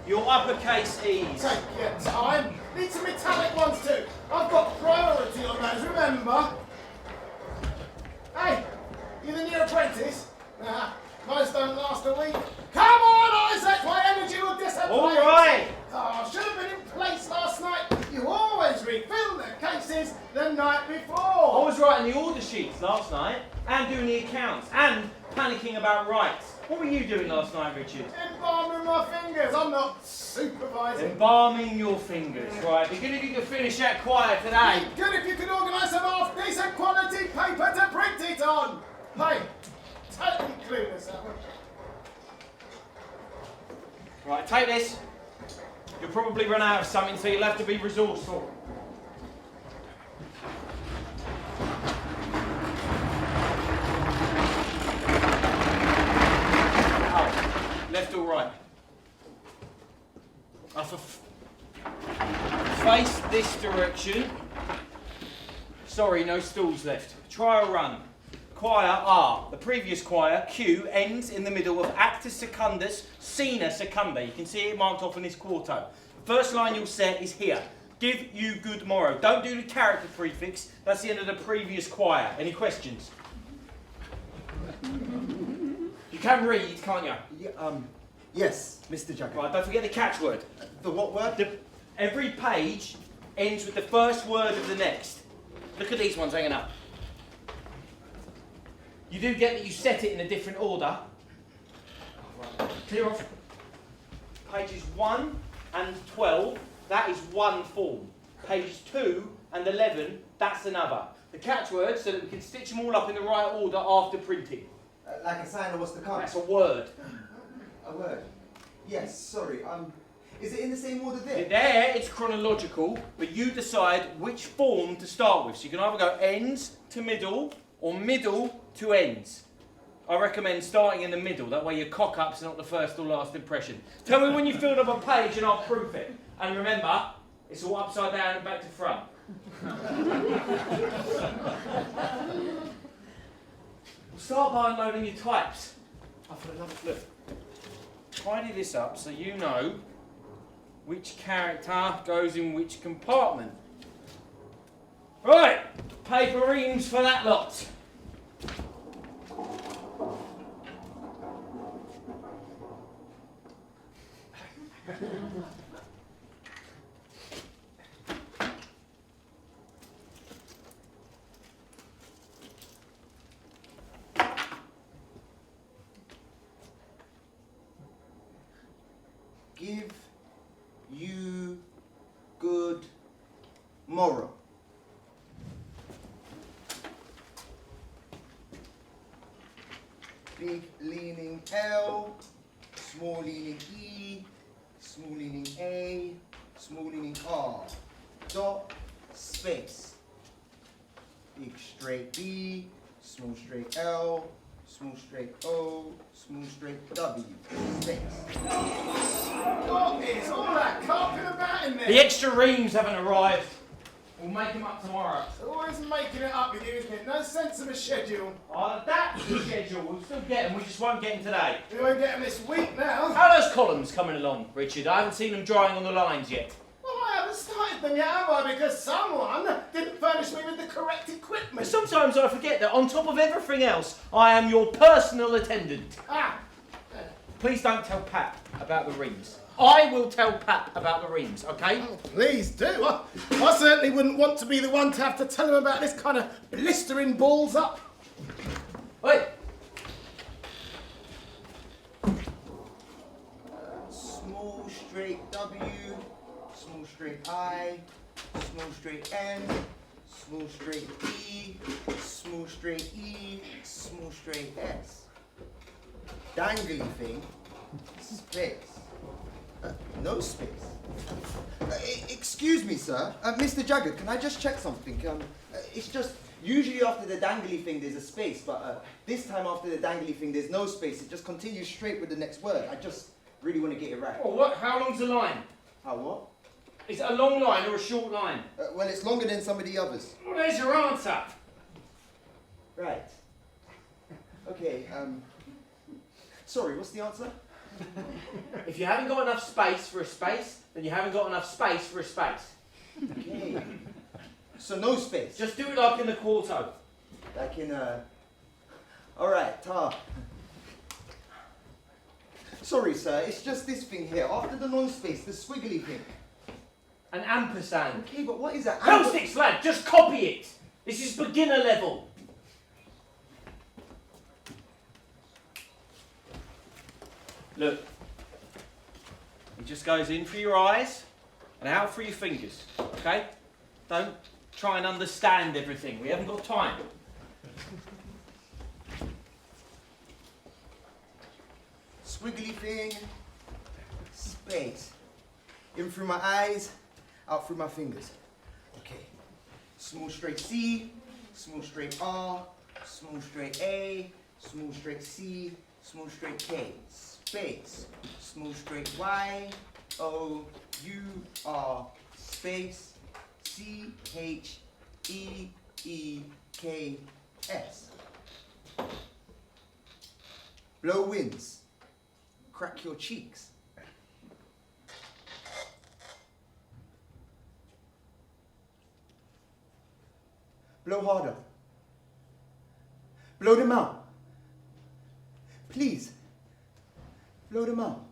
your uppercase E's. Take your time. Need some metallic ones too. I've got priority on those, remember? Hey, you the new apprentice? Nah, most don't last a week. Come on, Isaac, my energy will dissipate. All right. Oh, should have been in place last night. You always refill the cases the night before. I was writing the order sheets last night and doing the accounts and panicking about rights. What were you doing last night, Richard? Embalming my fingers. I'm not supervising. Embalming your fingers, right. Be good if you could finish that choir today. Be good if you could organise some half-decent quality paper to print it on. Hey, totally clueless, that one. Right, take this. You'll probably run out of something, so you'll have to be resourceful. Left or right? Face this direction. Sorry, no stools left. Try a run. Choir R. The previous choir, Q, ends in the middle of actus secundus, scena secunda. You can see it marked off in this quarto. The first line you'll set is here. Give you good morrow. Don't do the character prefix. That's the end of the previous choir. Any questions? You can read, can't you? Yeah, yes, Mr. Jaggard. Right, don't forget the catchword. The what word? Every page ends with the first word of the next. Look at these ones hanging up. You do get that you set it in a different order. Right. Clear off. Pages 1 and 12, that is one form. Pages 2 and 11, that's another. The catchword, so that we can stitch them all up in the right order after printing. Like a sign of what's to come? That's a word. A word? Yes, sorry. Is it in the same order there? There, it's chronological, but you decide which form to start with. So you can either go ends to middle, or middle to ends. I recommend starting in the middle, that way your cock-up's not the first or last impression. Tell me when you filled up a page and I'll proof it. And remember, it's all upside down and back to front. We'll start by unloading your types. Look, tidy this up so you know which character goes in which compartment. Right, paper reams for that lot. Give you good morrow. Big leaning L, small leaning E, small leaning A, small leaning R. Dot, space. Big straight B, small straight L, small straight O, small straight W. Space. What is all that carping about in there? The extra reams haven't arrived. We'll make them up tomorrow. Always making it up with you, isn't it? No sense of a schedule. I'll adapt the schedule. We'll still get them. We just won't get them today. We won't get them this week now. How are those columns coming along, Richard? I haven't seen them drying on the lines yet. Well, I haven't started them yet, have I? Because someone didn't furnish me with the correct equipment. But sometimes I forget that on top of everything else, I am your personal attendant. Ah. Please don't tell Pat about the reams. I will tell Pat about the reams, okay? Oh, please do. I certainly wouldn't want to be the one to have to tell him about this kind of blistering balls up. Wait. Small straight W, small straight I, small straight N, small straight E, small straight E, small straight S. Dangly thing, space. No space. Excuse me, sir. Mr. Jaggard, can I just check something? It's just, usually after the dangly thing there's a space, but this time after the dangly thing there's no space. It just continues straight with the next word. I just really want to get it right. Oh, what? How long's the line? How what? Is it a long line or a short line? Well, it's longer than some of the others. Well, there's your answer. Right. Okay, sorry, what's the answer? If you haven't got enough space for a space, then you haven't got enough space for a space. Okay. So no space. Just do it like in the quarto. Like in Alright, Sorry, sir, it's just this thing here. After the non-space, the squiggly thing. An ampersand. Okay, but what is that? Hellsticks, lad, just copy it. This is beginner level. Look. It just goes in through your eyes and out through your fingers. Okay? Don't try and understand everything. We haven't got time. Squiggly thing, space. In through my eyes, out through my fingers. Okay. Small straight C, small straight R, small straight A, small straight C, small straight K. Space. Small straight Y, O, U, R, space, C, H, E, E, K, S. Blow winds. Crack your cheeks. Blow harder. Blow them out. Please. Blow them out.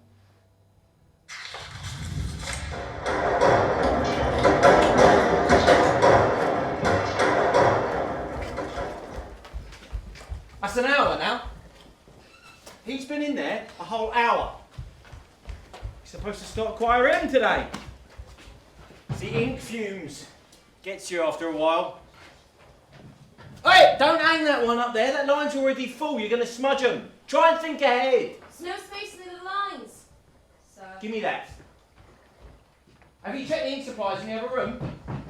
That's an hour now. He's been in there a whole hour. He's supposed to start choir M today. The ink fumes. Gets you after a while. Hey, don't hang that one up there. That line's already full. You're going to smudge them. Try and think ahead. There's no space in the lines, sir. Give me that. Have you checked the ink supplies in the other room?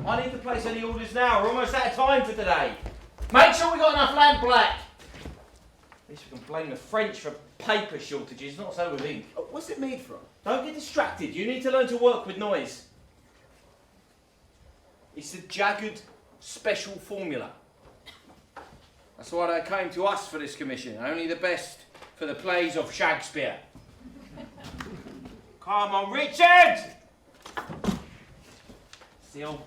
I need to place any orders now. We're almost out of time for today. Make sure we got enough lamp black. At least we can blame the French for paper shortages, not so with ink. Oh, what's it made from? Don't get distracted. You need to learn to work with noise. It's the Jaggard special formula. That's why they came to us for this commission. Only the best for the plays of Shakespeare. Come on, Richard! Still,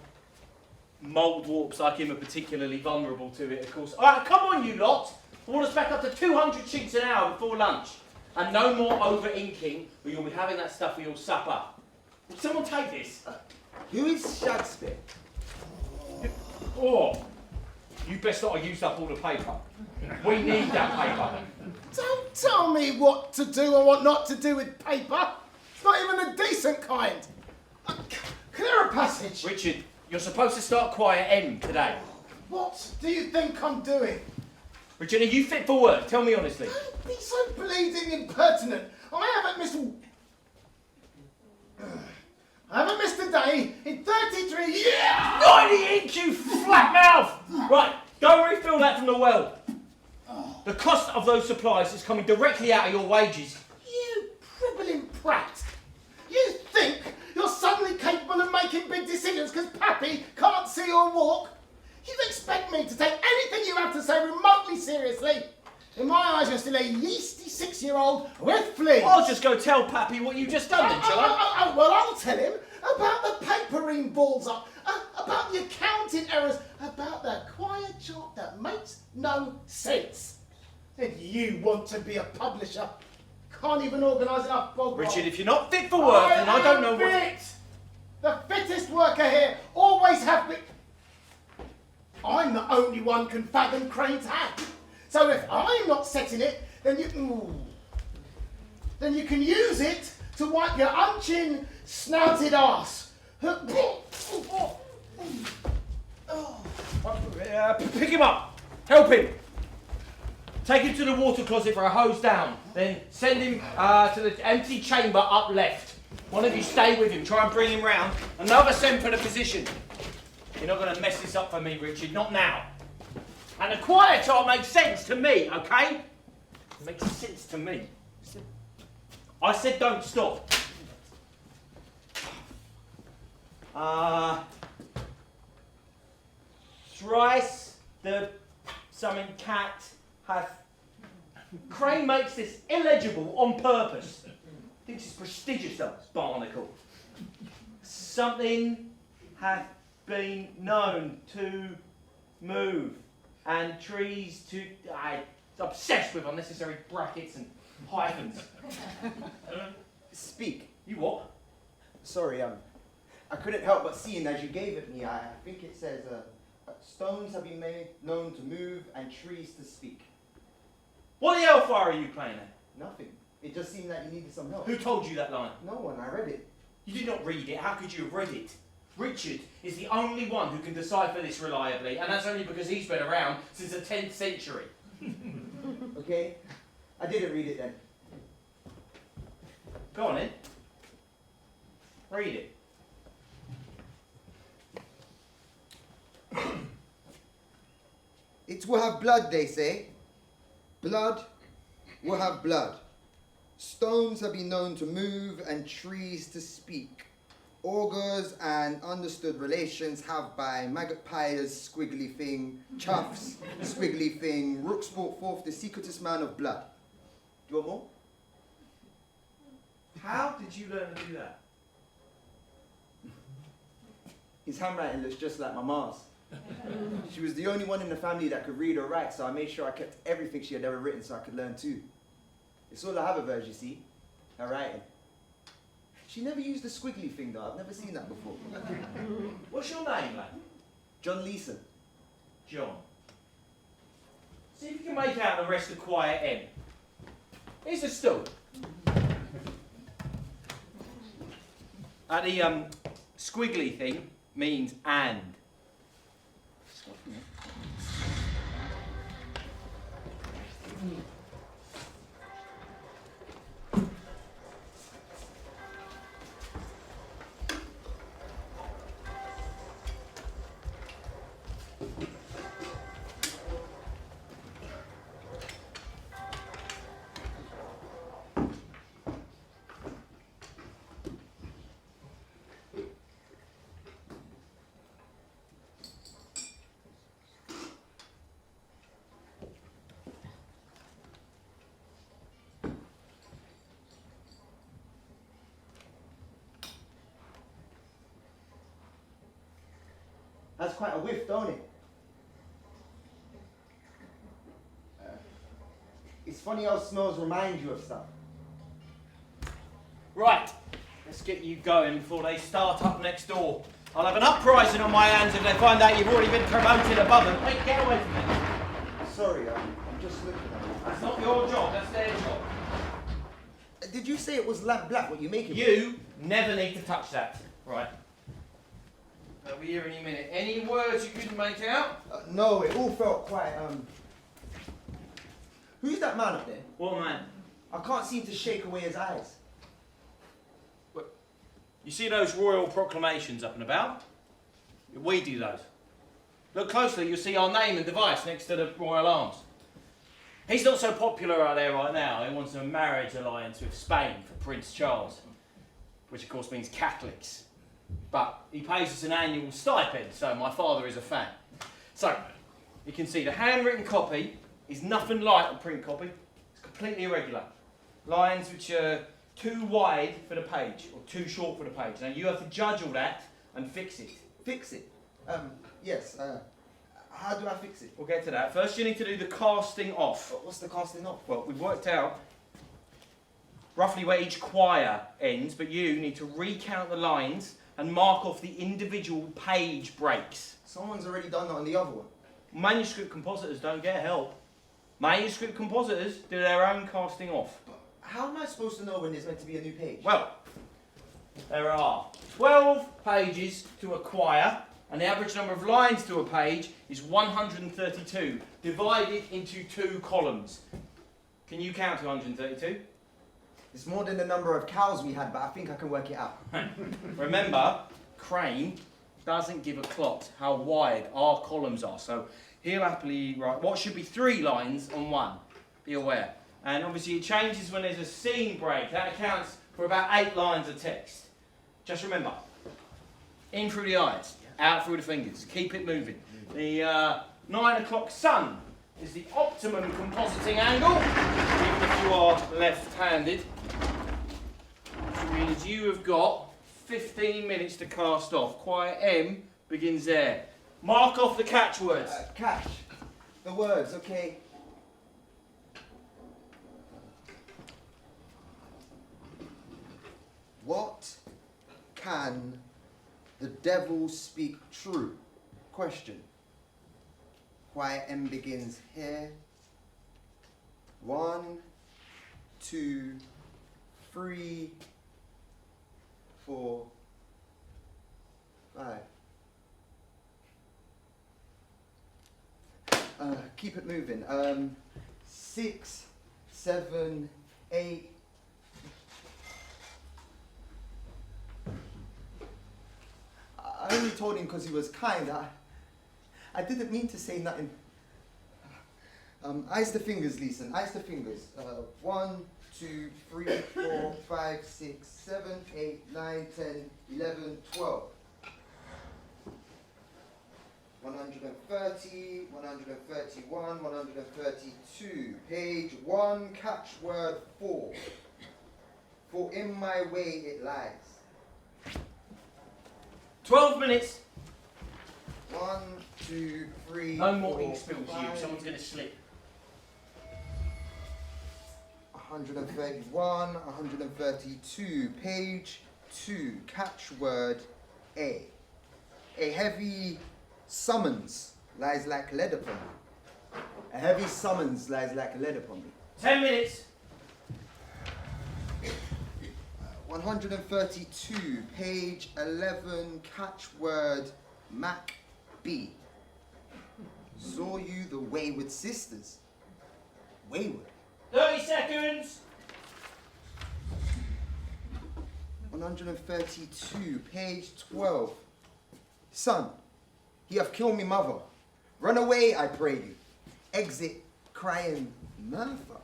mould warps like him are particularly vulnerable to it, of course. All right, come on, you lot. I want us back up to 200 sheets an hour before lunch. And no more over-inking, or you'll be having that stuff for your supper. Will someone take this? Who is Shakespeare? Oh, you best not have used up all the paper. We need that paper. Don't tell me what to do or what not to do with paper. It's not even a decent kind. Clear a passage. Richard, you're supposed to start choir M today. What do you think I'm doing? Richard, are you fit for work? Tell me honestly. Don't be so bleeding impertinent. I haven't missed a day in 33 years. Not the ink, you flat mouth! Right, go refill that from the well. The cost of those supplies is coming directly out of your wages. You pribbling prat. You think you're suddenly capable of making big decisions because Pappy can't see or walk? You expect me to take anything you have to say remotely seriously? In my eyes, you're still a yeasty 6-year-old with fleas. I'll just go tell Pappy what you've just done then, shall I? Well, I'll tell him about the papering balls up, about the accounting errors, about the quiet job that makes no sense. And you want to be a publisher. Can't even organise enough bog rolls. Richard, if you're not fit for work, then I don't know what... Fit. The fittest worker here always have been... I'm the only one can fathom Crane's hand. So if I'm not setting it, then you can use it to wipe your unchin, snouted arse. Pick him up. Help him. Take him to the water closet for a hose down. Then send him to the empty chamber up left. One of you stay with him. Try and bring him round. Another send for the physician. You're not going to mess this up for me, Richard. Not now. And the choir chart makes sense to me, okay? It makes sense to me. I said don't stop. Thrice the summon cat hath... Crane makes this illegible on purpose. Thinks it's prestigious though, barnacle. Something hath been known to move, and trees to... I'm obsessed with unnecessary brackets and hyphens. Speak. You what? Sorry, I couldn't help but seeing as you gave it me. I think it says, stones have been made known to move and trees to speak. What the hellfire are you playing at? Nothing. It just seemed that you needed some help. Who told you that line? No one. I read it. You did not read it. How could you have read it? Richard is the only one who can decipher this reliably, and that's only because he's been around since the 10th century. Okay? I didn't read it then. Go on then. Read it. It will have blood, they say. Blood will have blood. Stones have been known to move and trees to speak. Augurs and understood relations have by magpies squiggly thing, chuffs squiggly thing, rooks brought forth the secretest man of blood. Do you want more? How did you learn to do that? His handwriting looks just like my ma's. She was the only one in the family that could read or write, so I made sure I kept everything she had ever written so I could learn too. It's all I have of hers, you see, her writing. She never used the squiggly thing though, I've never seen that before. What's your name, lad? John Leason. John. See if you can make out the rest of quiet M. Here's the stool. The squiggly thing means and. That's quite a whiff, don't it? It's funny how smells remind you of stuff. Right, let's get you going before they start up next door. I'll have an uprising on my hands if they find out you've already been promoted above them. Wait, get away from me. Sorry, I'm just looking at it. That's not your job, that's their job. Did you say it was lamp black, what you making? You never need to touch that. Right. I'll be here any minute. Any words you couldn't make out? No, it all felt quite, Who's that man up there? What man? I can't seem to shake away his eyes. You see those royal proclamations up and about? We do those. Look closely, you'll see our name and device next to the royal arms. He's not so popular out there right now. He wants a marriage alliance with Spain for Prince Charles, which of course means Catholics. But he pays us an annual stipend, so my father is a fan. So, you can see the handwritten copy is nothing like a print copy. It's completely irregular. Lines which are too wide for the page, or too short for the page. Now you have to judge all that and fix it. Fix it? Yes, how do I fix it? We'll get to that. First you need to do the casting off. What's the casting off? Well, we've worked out roughly where each quire ends, but you need to recount the lines and mark off the individual page breaks. Someone's already done that on the other one. Manuscript compositors don't get help. Manuscript compositors do their own casting off. But how am I supposed to know when there's meant to be a new page? Well, there are 12 pages to a quire, and the average number of lines to a page is 132, divided into 2 columns. Can you count to 132? It's more than the number of cows we had, but I think I can work it out. Remember, Crane doesn't give a clot how wide our columns are, so he'll happily write what should be 3 lines on one. Be aware. And obviously it changes when there's a scene break. That accounts for about 8 lines of text. Just remember, in through the eyes, out through the fingers. Keep it moving. The 9 o'clock sun is the optimum compositing angle, even if you are left-handed. means you have got 15 minutes to cast off. Quiet M begins there. Mark off the catchwords. Catch. The words, okay. What can the devil speak true? Question. Quiet M begins here. 1, 2, 3, 4, 5. Keep it moving. 6, 7, 8. I only told him because he was kind. I didn't mean to say nothing. Ice the fingers, Leason. Ice the fingers. 1, 2, 3, 4, 5, 6, 7, 8, 9, 10, 11, 12. 130, 131, 132. Page 1, catchword 4. For in my way it lies. 12 minutes. 1, 2, 3. No more 4, ink spills, you. 5, Someone's going to slip. 131, 132. Page 2, catchword A. A heavy summons lies like lead upon me. A heavy summons lies like lead upon me. 10 minutes. 132, page 11, catchword Mac B. Saw you the wayward sisters. Wayward. 30 seconds. 132, page 12. Son, ye have killed me mother. Run away, I pray you. Exit crying Martha.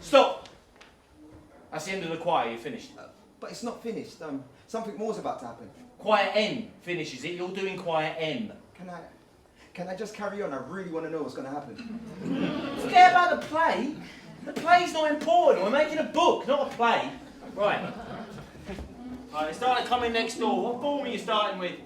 Stop. That's the end of the choir. You finished. But it's not finished. Something more's about to happen. Choir N finishes it. You're doing choir M. Can I just carry on? I really want to know what's going to happen. Forget about the play. The play's not important. We're making a book, not a play. Right. Alright, starting coming next door. What form are you starting with?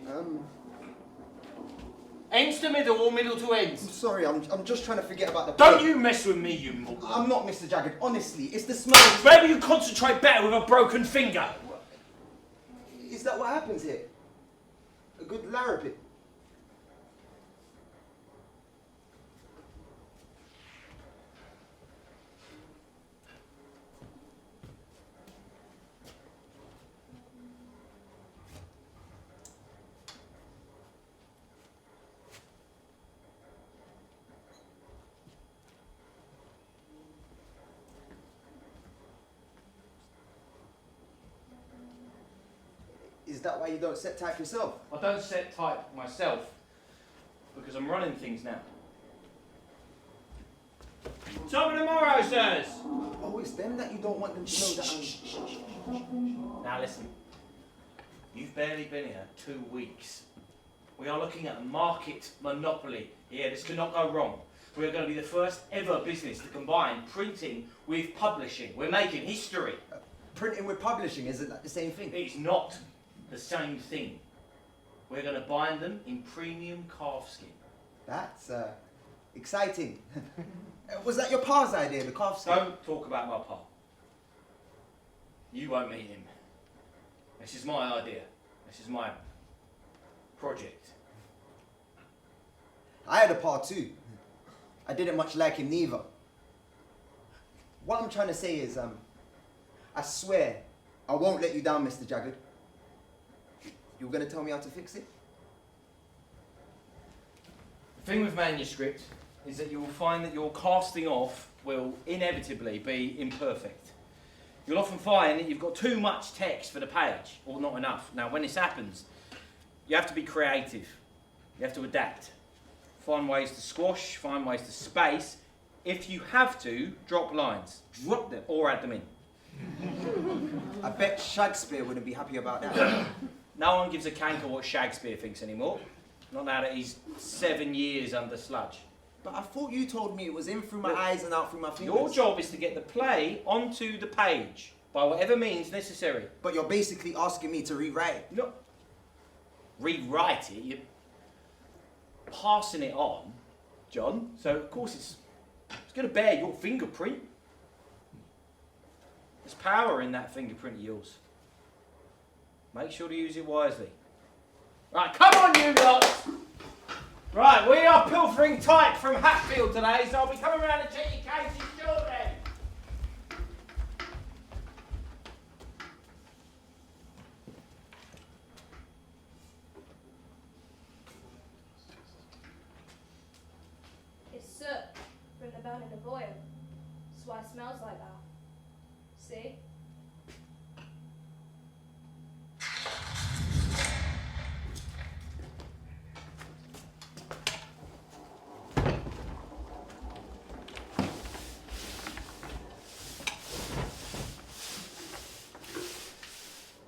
Ends to middle or middle to ends? I'm sorry, I'm just trying to forget about the Don't play. you mess with me, you moron. I'm not Mr. Jaggard, honestly. It's the smell. Maybe you concentrate better with a broken finger. Is that what happens here? A good larrapin? Is that why you don't set type yourself? I don't set type myself because I'm running things now. Top of the morrow, sirs. Oh, it's them that you don't want them to know that I'm... Now listen. You've barely been here 2 weeks. We are looking at a market monopoly here. This cannot go wrong. We are going to be the first ever business to combine printing with publishing. We're making history. Printing with publishing, isn't that the same thing? It's not the same thing. We're going to bind them in premium calf skin. That's exciting. Was that your pa's idea, the calf skin? Don't talk about my pa. You won't meet him. This is my idea. This is my project. I had a pa too. I didn't much like him neither. What I'm trying to say is, I swear, I won't let you down, Mr. Jaggard. You're going to tell me how to fix it? The thing with manuscript is that you will find that your casting off will inevitably be imperfect. You'll often find that you've got too much text for the page, or not enough. Now, when this happens, you have to be creative. You have to adapt. Find ways to squash, find ways to space. If you have to, drop lines. Drop them, or add them in. I bet Shakespeare wouldn't be happy about that. No one gives a canker what Shakespeare thinks anymore. Not now that he's 7 years under sludge. But I thought you told me it was in through my eyes and out through my fingers. Your job is to get the play onto the page. by whatever means necessary. But you're basically asking me to rewrite it. No. Rewrite it, you're passing it on, John, so of course it's going to bear your fingerprint. There's power in that fingerprint of yours. Make sure to use it wisely. Right, come on you lots! Right, we are pilfering type from Hatfield today, so I'll be coming around and check your cases shortly. It's soot from the burning of oil. That's why it smells like that. See?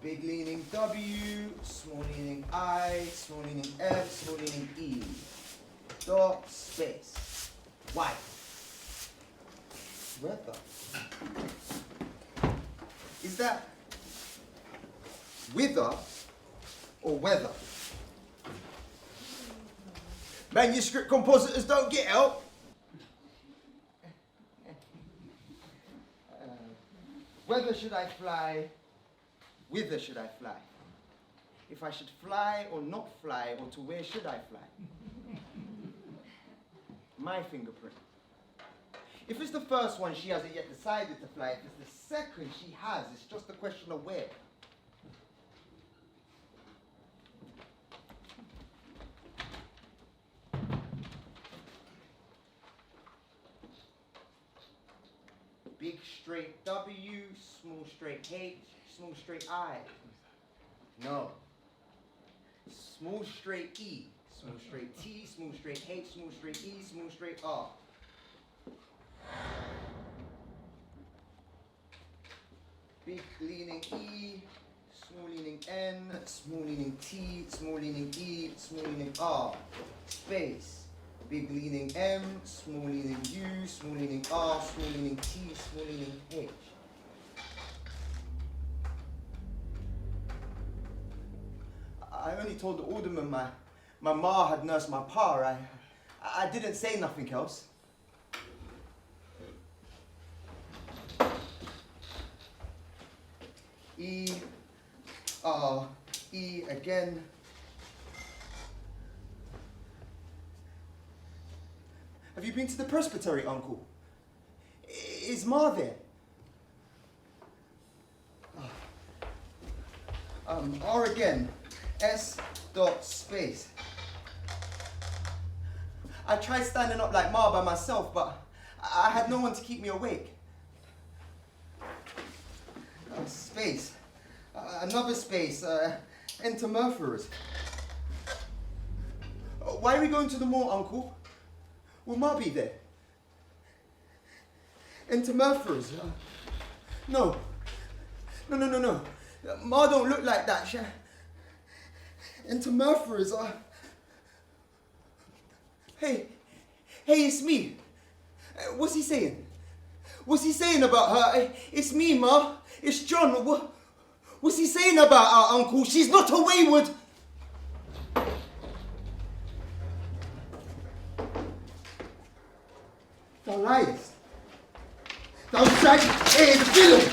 Big leaning W, small leaning I, small leaning F, small leaning E. Dot, space. Y. Weather. Is that wither or weather? Manuscript compositors don't get help. Whether should I fly? Whither should I fly? If I should fly or not fly, or to where should I fly? My fingerprint. If it's the first one, she hasn't yet decided to fly. If it's the second, she has. It's just a question of where. Big straight W, small straight H, small straight I. No. Small straight E, small straight T, small straight H, small straight E, small straight R. Big leaning E, small leaning N, small leaning T, small leaning E, small leaning R. Space. Big leaning M, small leaning U, small leaning R, small leaning T, small leaning H. I only told the alderman my ma had nursed my pa. I didn't say nothing else. E, R, E again. Have you been to the presbytery, Uncle? Is Ma there? R again. S dot space. I tried standing up like Ma by myself, but I had no one to keep me awake. Space. Another space. Enter murderers. Why are we going to the mall, Uncle? Will Ma be there? Enter murderers. No. No. Ma don't look like that. Enter murderers. Hey, it's me. What's he saying? What's he saying about her? It's me, Ma. It's John. What's he saying about our uncle? She's not a wayward. Thou liest. Thou shalt aid the villain.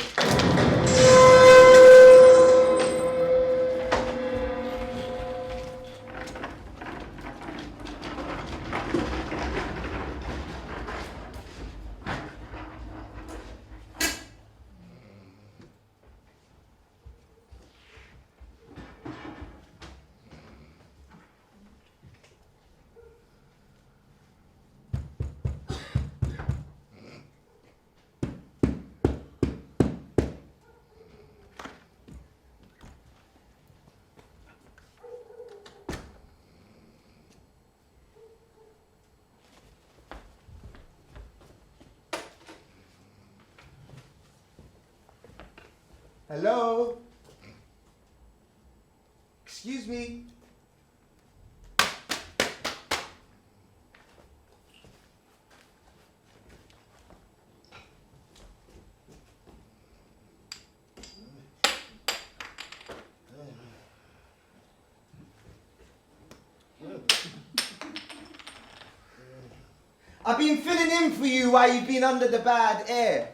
Hello? Excuse me? I've been filling in for you while you've been under the bad air.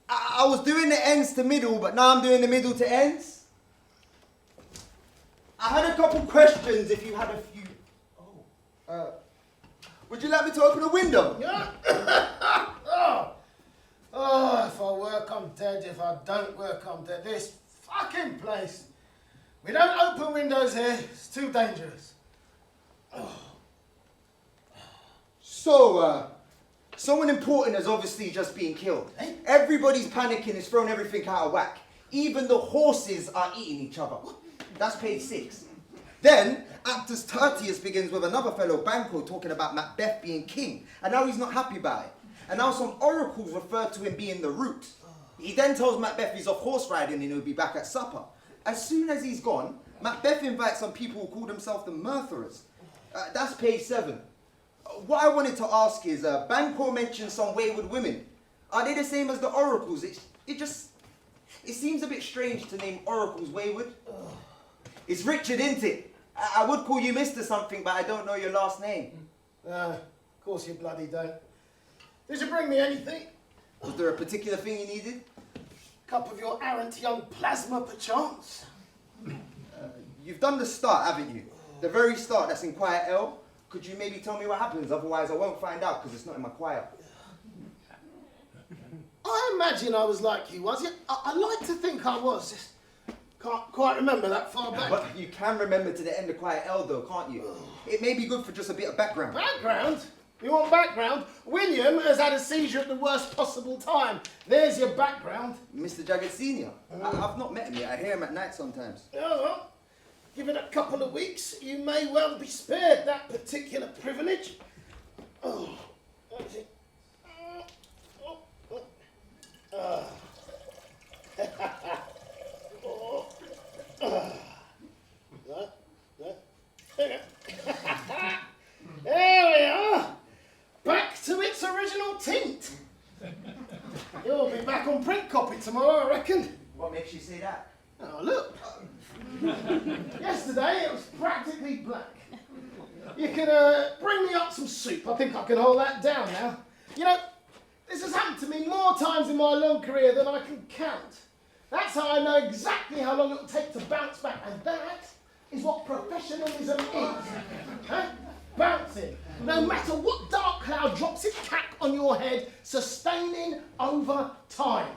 I was doing the ends to middle, but now I'm doing the middle to ends. I had a couple questions if you had a few. Would you like me to open a window? Yeah. If I work, I'm dead. If I don't work, I'm dead. This fucking place. We don't open windows here. It's too dangerous. So, someone important has obviously just been killed. Eh? Everybody's panicking, it's thrown everything out of whack. Even the horses are eating each other. That's page 6. Then, Actus Tertius begins with another fellow Banco talking about Macbeth being king, and now he's not happy about it. And now some oracles refer to him being the root. He then tells Macbeth he's off horse riding and he'll be back at supper. As soon as he's gone, Macbeth invites some people who call themselves the Murderers. That's page 7. What I wanted to ask is, Banco mentioned some wayward women. Are they the same as the oracles? It seems a bit strange to name oracles wayward. It's Richard, isn't it? I would call you Mr. something, but I don't know your last name. Of course you bloody don't. Did you bring me anything? Was there a particular thing you needed? Cup of your arrant young plasma, perchance? You've done the start, haven't you? The very start, that's in Choir L. Could you maybe tell me what happens? Otherwise I won't find out because it's not in my choir. I imagine I was like you was. I like to think I was. Just can't quite remember that far back. But you can remember to the end of Choir L though, can't you? It may be good for just a bit of background. Background? You want background? William has had a seizure at the worst possible time. There's your background. Mr. Jaggard Senior? I've not met him yet. I hear him at night sometimes. Oh, well, give it a couple of weeks, you may well be spared that particular privilege. Oh, that's it. There we are. Back to its original tint. You'll be back on print copy tomorrow, I reckon. What makes you say that? Oh, look. Yesterday it was practically black. You can bring me up some soup. I think I can hold that down now. You know, this has happened to me more times in my long career than I can count. That's how I know exactly how long it will take to bounce back. And that is what professionalism is. Huh? Bouncing. No matter what dark cloud drops its cap on your head, sustaining over time.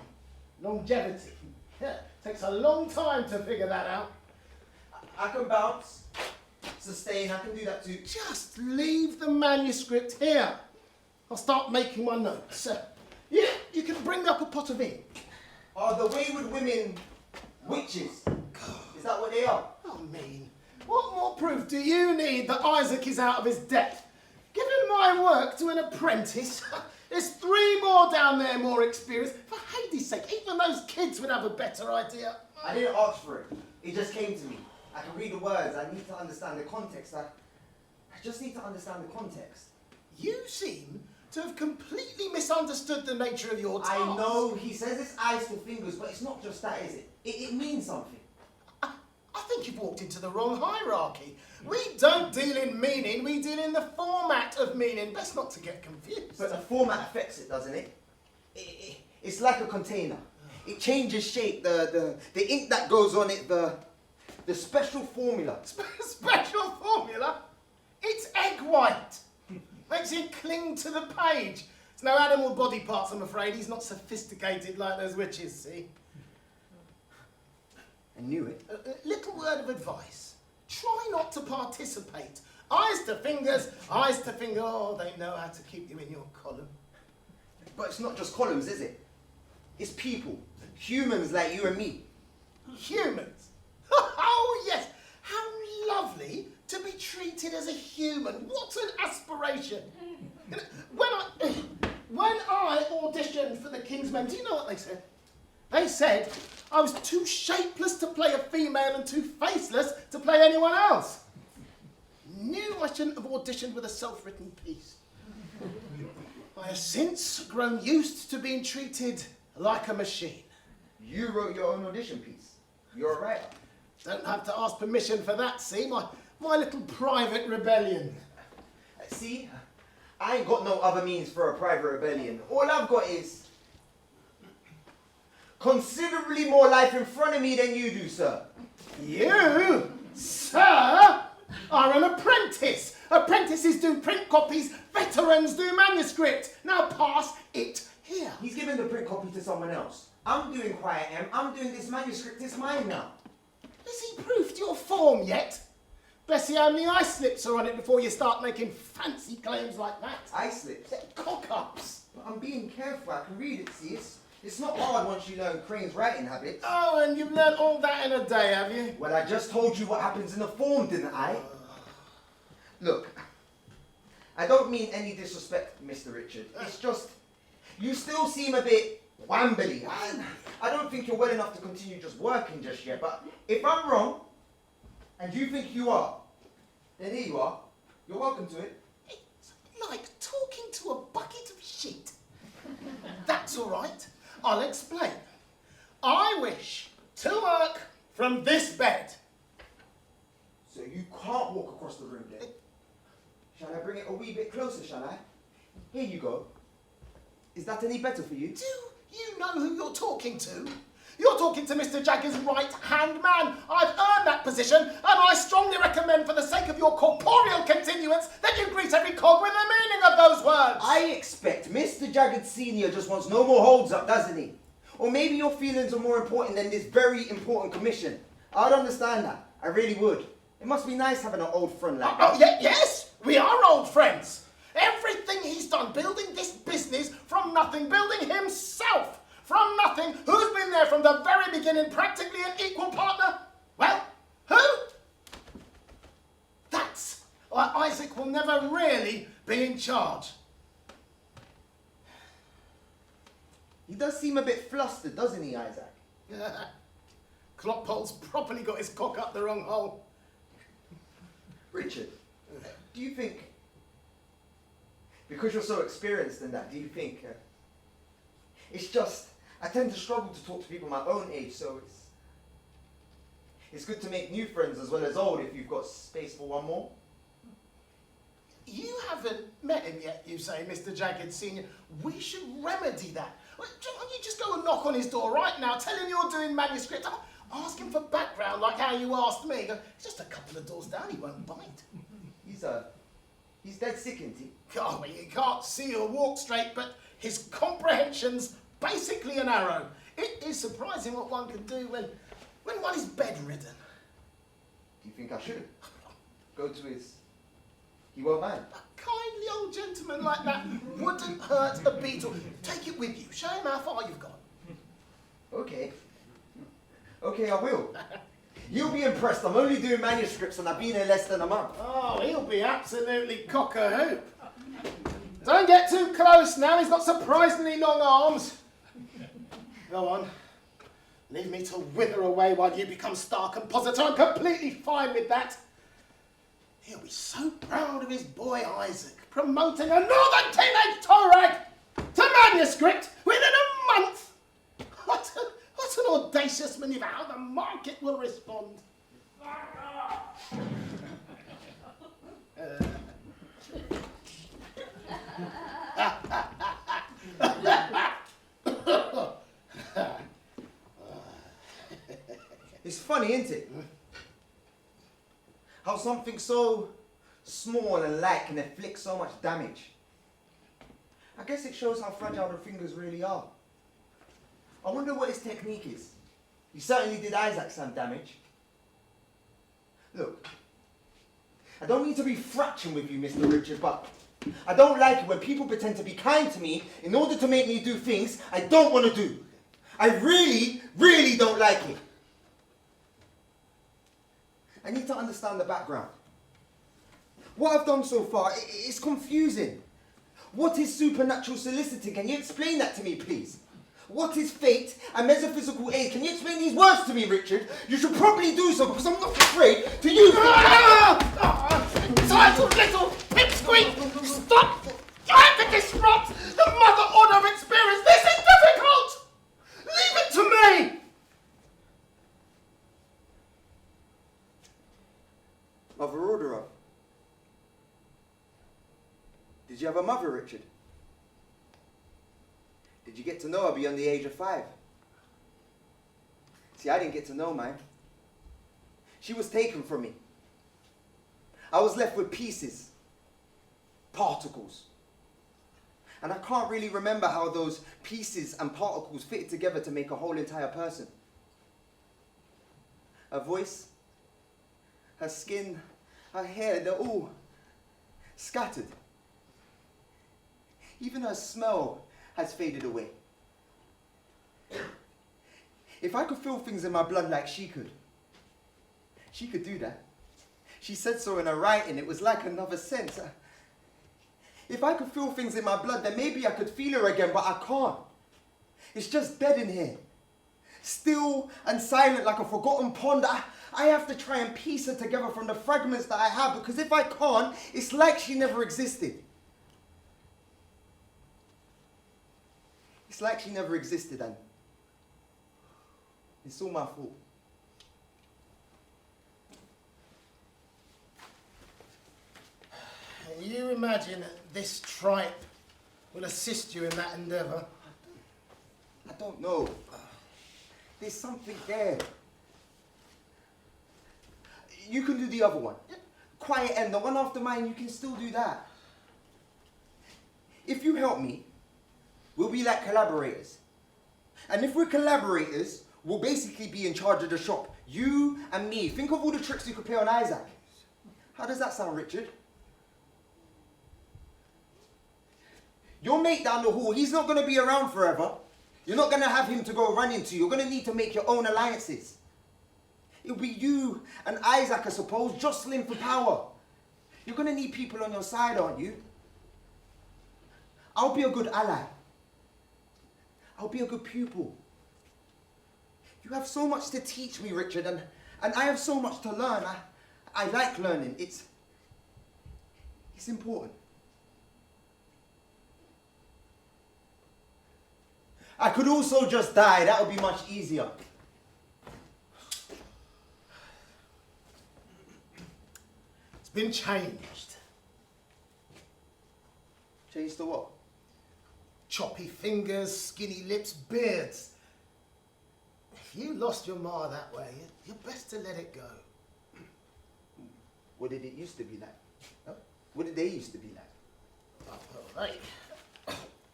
Longevity. Yeah, takes a long time to figure that out. I can bounce, sustain, I can do that too. Just leave the manuscript here. I'll start making my notes. Yeah, you can bring up a pot of ink. Are the wayward women witches? Is that what they are? Oh, mean. What more proof do you need that Isaac is out of his depth? Given my work to an apprentice, there's 3 more down there more experienced. For Hades' sake, even those kids would have a better idea. I didn't ask for it. It just came to me. I can read the words. I need to understand the context. I just need to understand the context. You seem to have completely misunderstood the nature of your task. I know he says it's eyes to fingers, but it's not just that, is it? It means something. I think you've walked into the wrong hierarchy. We don't deal in meaning, we deal in the format of meaning. Best not to get confused. But the format affects it, doesn't it? It's like a container. It changes shape. The ink that goes on it, the special formula. Special formula? It's egg white. Makes it cling to the page. It's no animal body parts, I'm afraid. He's not sophisticated like those witches, see? I knew it. A little word of advice. Try not to participate. Eyes to fingers, eyes to finger. Oh, they know how to keep you in your column. But it's not just columns, is it? It's people. Humans like you and me. Humans? Oh, yes. How lovely to be treated as a human. What an aspiration. When I auditioned for the King's Men, do you know what they said? They said I was too shapeless to play a female and too faceless to play anyone else. Knew I shouldn't have auditioned with a self-written piece. I have since grown used to being treated like a machine. You wrote your own audition piece. You're a writer. Don't have to ask permission for that, see? My little private rebellion. See? I ain't got no other means for a private rebellion. All I've got is considerably more life in front of me than you do, sir. You, sir, are an apprentice. Apprentices do print copies, veterans do manuscript. Now pass it here. He's given the print copy to someone else. I'm doing Quiet M. I'm doing this manuscript. It's mine now. Has he proofed your form yet? Let's see how many ice slips are on it before you start making fancy claims like that. Ice slips? Cock-ups. But I'm being careful. I can read it, see? It's not hard once you learn Crane's writing habits. Oh, and you've learnt all that in a day, have you? Well, I just told you what happens in the form, didn't I? Look, I don't mean any disrespect, Mr. Richard. It's just, you still seem a bit wambly. I don't think you're well enough to continue just working just yet, but if I'm wrong, and you think you are, then here you are. You're welcome to it. It's like talking to a bucket of shit. That's all right. I'll explain. I wish to work from this bed. So you can't walk across the room then? Shall I bring it a wee bit closer, shall I? Here you go. Is that any better for you? Do you know who you're talking to? You're talking to Mr. Jaggard's right-hand man. I've earned that position, and I strongly recommend, for the sake of your corporeal continuance, that you greet every cog with the meaning of those words. I expect Mr. Jaggard Sr. just wants no more holds up, doesn't he? Or maybe your feelings are more important than this very important commission. I'd understand that. I really would. It must be nice having an old friend like that. Oh, yes, we are old friends. Everything he's done, building this business from nothing, building himself from nothing. Who's been there from the very beginning, practically an equal partner? Well, who? That's why Isaac will never really be in charge. He does seem a bit flustered, doesn't he, Isaac? Clockpole's properly got his cock up the wrong hole. Richard, do you think, because you're so experienced in that, do you think, it's just, I tend to struggle to talk to people my own age, so it's good to make new friends as well as old if you've got space for one more? You haven't met him yet, you say, Mr. Jaggard Sr. We should remedy that. Why don't you just go and knock on his door right now, tell him you're doing manuscript, ask him for background like how you asked me. It's just a couple of doors down, he won't bite. He's dead sick, isn't he? Oh, well, he can't see or walk straight, but his comprehension's basically an arrow. It is surprising what one can do when one is bedridden. Do you think I should go to his... He won't mind. A kindly old gentleman like that wouldn't hurt a beetle. Take it with you. Show him how far you've gone. Okay. Okay, I will. You'll be impressed. I'm only doing manuscripts and I've been here less than a month. Oh, he'll be absolutely cock-a-hoop. Don't get too close now. He's got surprisingly long arms. Go on. Leave me to wither away while you become star compositor. I'm completely fine with that. He'll be so proud of his boy Isaac, promoting a northern teenage toe rag to manuscript within a month. What an audacious manoeuvre. How the market will respond. It's funny, isn't it? How something so small and light can inflict so much damage. I guess it shows how fragile the fingers really are. I wonder what his technique is. He certainly did Isaac some damage. Look, I don't mean to be fractious with you, Mr. Richard, but I don't like it when people pretend to be kind to me in order to make me do things I don't want to do. I really, really don't like it. I need to understand the background. What I've done so far is confusing. What is supernatural soliciting? Can you explain that to me, please? What is fate and metaphysical aid? Can you explain these words to me, Richard? You should probably do so because I'm not afraid to use them. Title little pipsqueak! Stop trying to disrupt the mother order of experience! This is difficult! Leave it to me! Mother order of? Did Did you have a mother, Richard? Did you get to know her beyond the age of 5? See, I didn't get to know mine. She was taken from me. I was left with pieces, particles. And I can't really remember how those pieces and particles fitted together to make a whole entire person. Her voice, her skin, her hair, they're all scattered. Even her smell has faded away. If I could feel things in my blood like she could do that. She said so in her writing. It was like another sense. If I could feel things in my blood, then maybe I could feel her again, but I can't. It's just dead in here. Still and silent like a forgotten pond. I have to try and piece her together from the fragments that I have, because if I can't, it's like she never existed. It's like she never existed, and it's all my fault. You imagine this tripe will assist you in that endeavour? I don't know. There's something there. You can do the other one. Quiet end, the one after mine, you can still do that. If you help me, we'll be like collaborators. And if we're collaborators, we'll basically be in charge of the shop. You and me. Think of all the tricks you could play on Isaac. How does that sound, Richard? Your mate down the hall, he's not going to be around forever. You're not going to have him to go run into. You're going to need to make your own alliances. It'll be you and Isaac, I suppose, jostling for power. You're going to need people on your side, aren't you? I'll be a good ally. I'll be a good pupil. You have so much to teach me, Richard, and I have so much to learn. I like learning. It's important. I could also just die. That would be much easier. It's been changed. Changed to what? Choppy fingers, skinny lips, beards. If you lost your ma that way, you're best to let it go. What did it used to be like? Huh? What did they used to be like? Oh,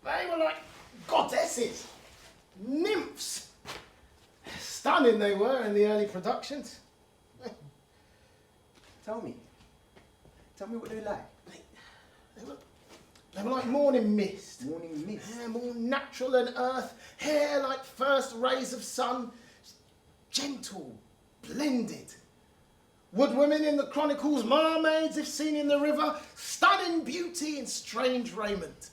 they were like goddesses, nymphs. Stunning they were in the early productions. Tell me what they like. They were like morning mist. Morning mist. Yeah, more natural than earth. Hair like first rays of sun. Gentle, blended. Woodwomen in the chronicles, mermaids if seen in the river. Stunning beauty in strange raiment.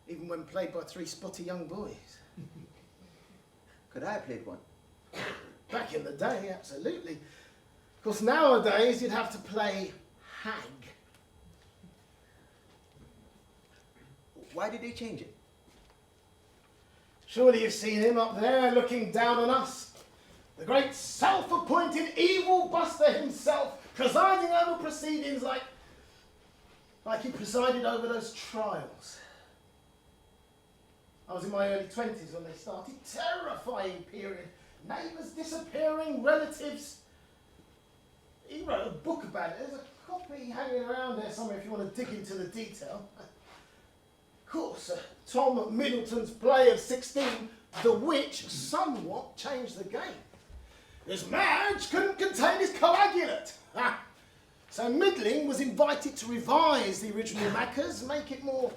Even when played by 3 spotty young boys. Could I have played one? Back in the day, absolutely. Of course, nowadays you'd have to play hag. Why did they change it? Surely you've seen him up there looking down on us. The great self-appointed evil buster himself, presiding over proceedings like he presided over those trials. I was in my early 20s when they started. Terrifying period. Neighbours disappearing, relatives. He wrote a book about it. There's a copy hanging around there somewhere if you want to dig into the detail. Of course, Tom Middleton's play of 16, The Witch, somewhat changed the game. His marriage couldn't contain his coagulate. So Medley was invited to revise the original Macca's, make it more,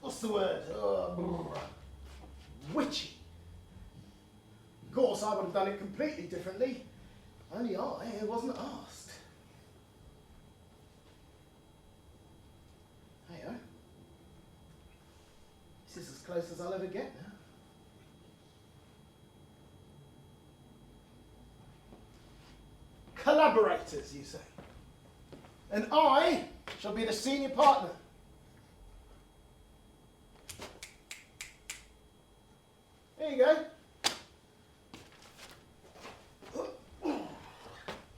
what's the word? Witchy. Of course, I would have done it completely differently. Only I wasn't asked. Hey-o. This is as close as I'll ever get now. Collaborators, you say? And I shall be the senior partner. There you go.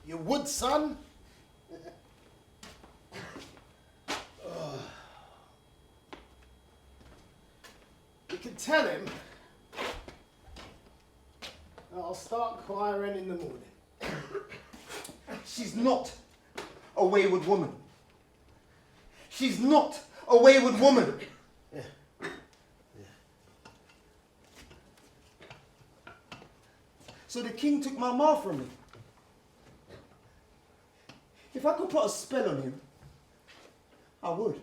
You would, son. tell him that I'll start choiring in the morning. She's not a wayward woman. She's not a wayward woman. Yeah. So the king took my ma from me. If I could put a spell on him, I would.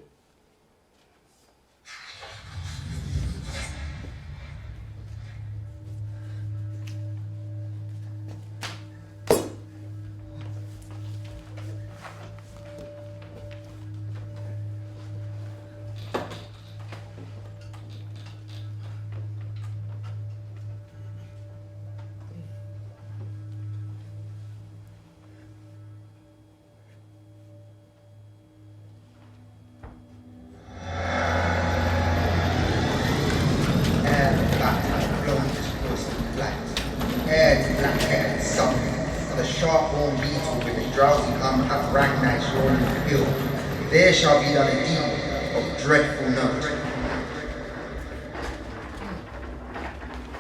There shall be done a deed of dreadful note.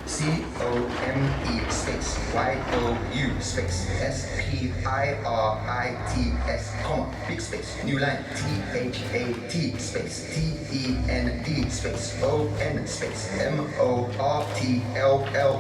C-O-M-E space Y-O-U space S-P-I-R-I-T-S comma big space new line T-H-A-T space T-E-N-D space O-N space M-O-R-T-L-L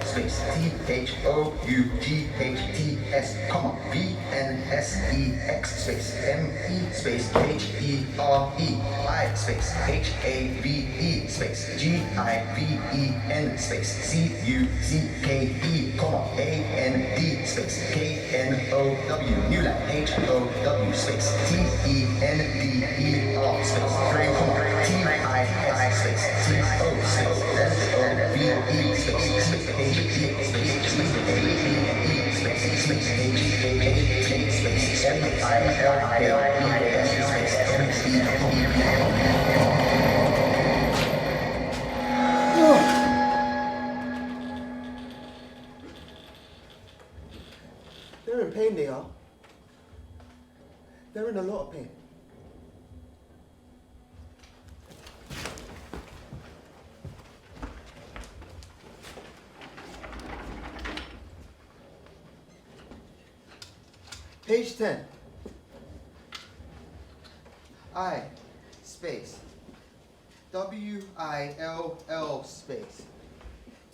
space T-H-O-U-G-H-T-S comma V-N-S-E-X space M-E space H-E-R-E-I space H-A-V-E space G-I-V-E-N space C-U-C-K-E comma A-N-D space K-N-O-W new line H-O-W space T-E-N-D-E-R space comma T-I-S space T-O space S-O-V-E space H-E space G-A-V-E space H-A-T space M-I-L-I-L-E-S space M-E They're in pain, they are. They're in a lot of pain. Page 10. I, space. W-I-L-L, space.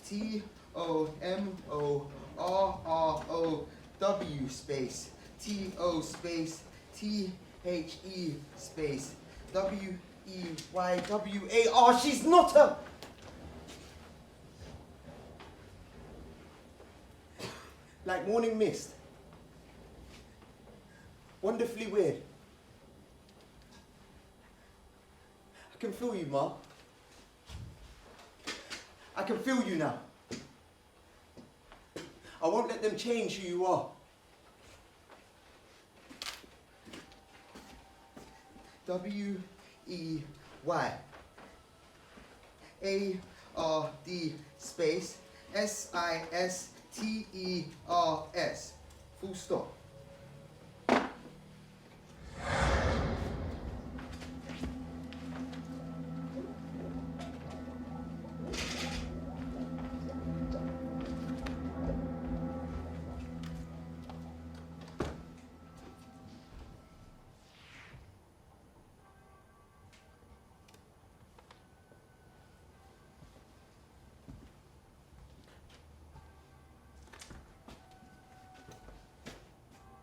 T-O-M-O-R-R-O-W, space. T-O, space. T-H-E, space. W-E-Y-W-A-R. She's not a... Like morning mist. Wonderfully weird. I can feel you, Ma. I can feel you now. I won't let them change who you are. W-E-Y A-R-D space S-I-S-T-E-R-S full stop.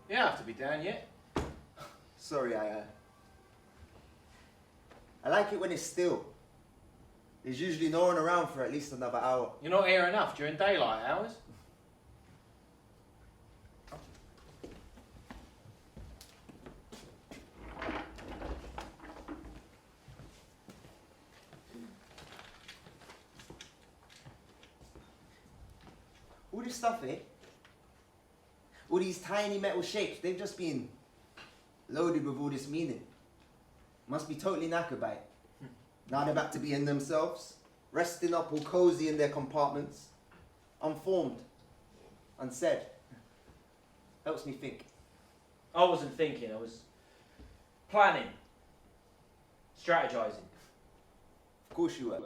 You don't have to be down yet. Sorry, I like it when it's still. There's usually no one around for at least another hour. You're not here enough during daylight hours. All this stuff, eh? All these tiny metal shapes, they've just been loaded with all this meaning. Must be totally knackered by it. Now they're back to being themselves, resting up all cozy in their compartments, unformed, unsaid. Helps me think. I wasn't thinking, I was planning, strategizing. Of course you were.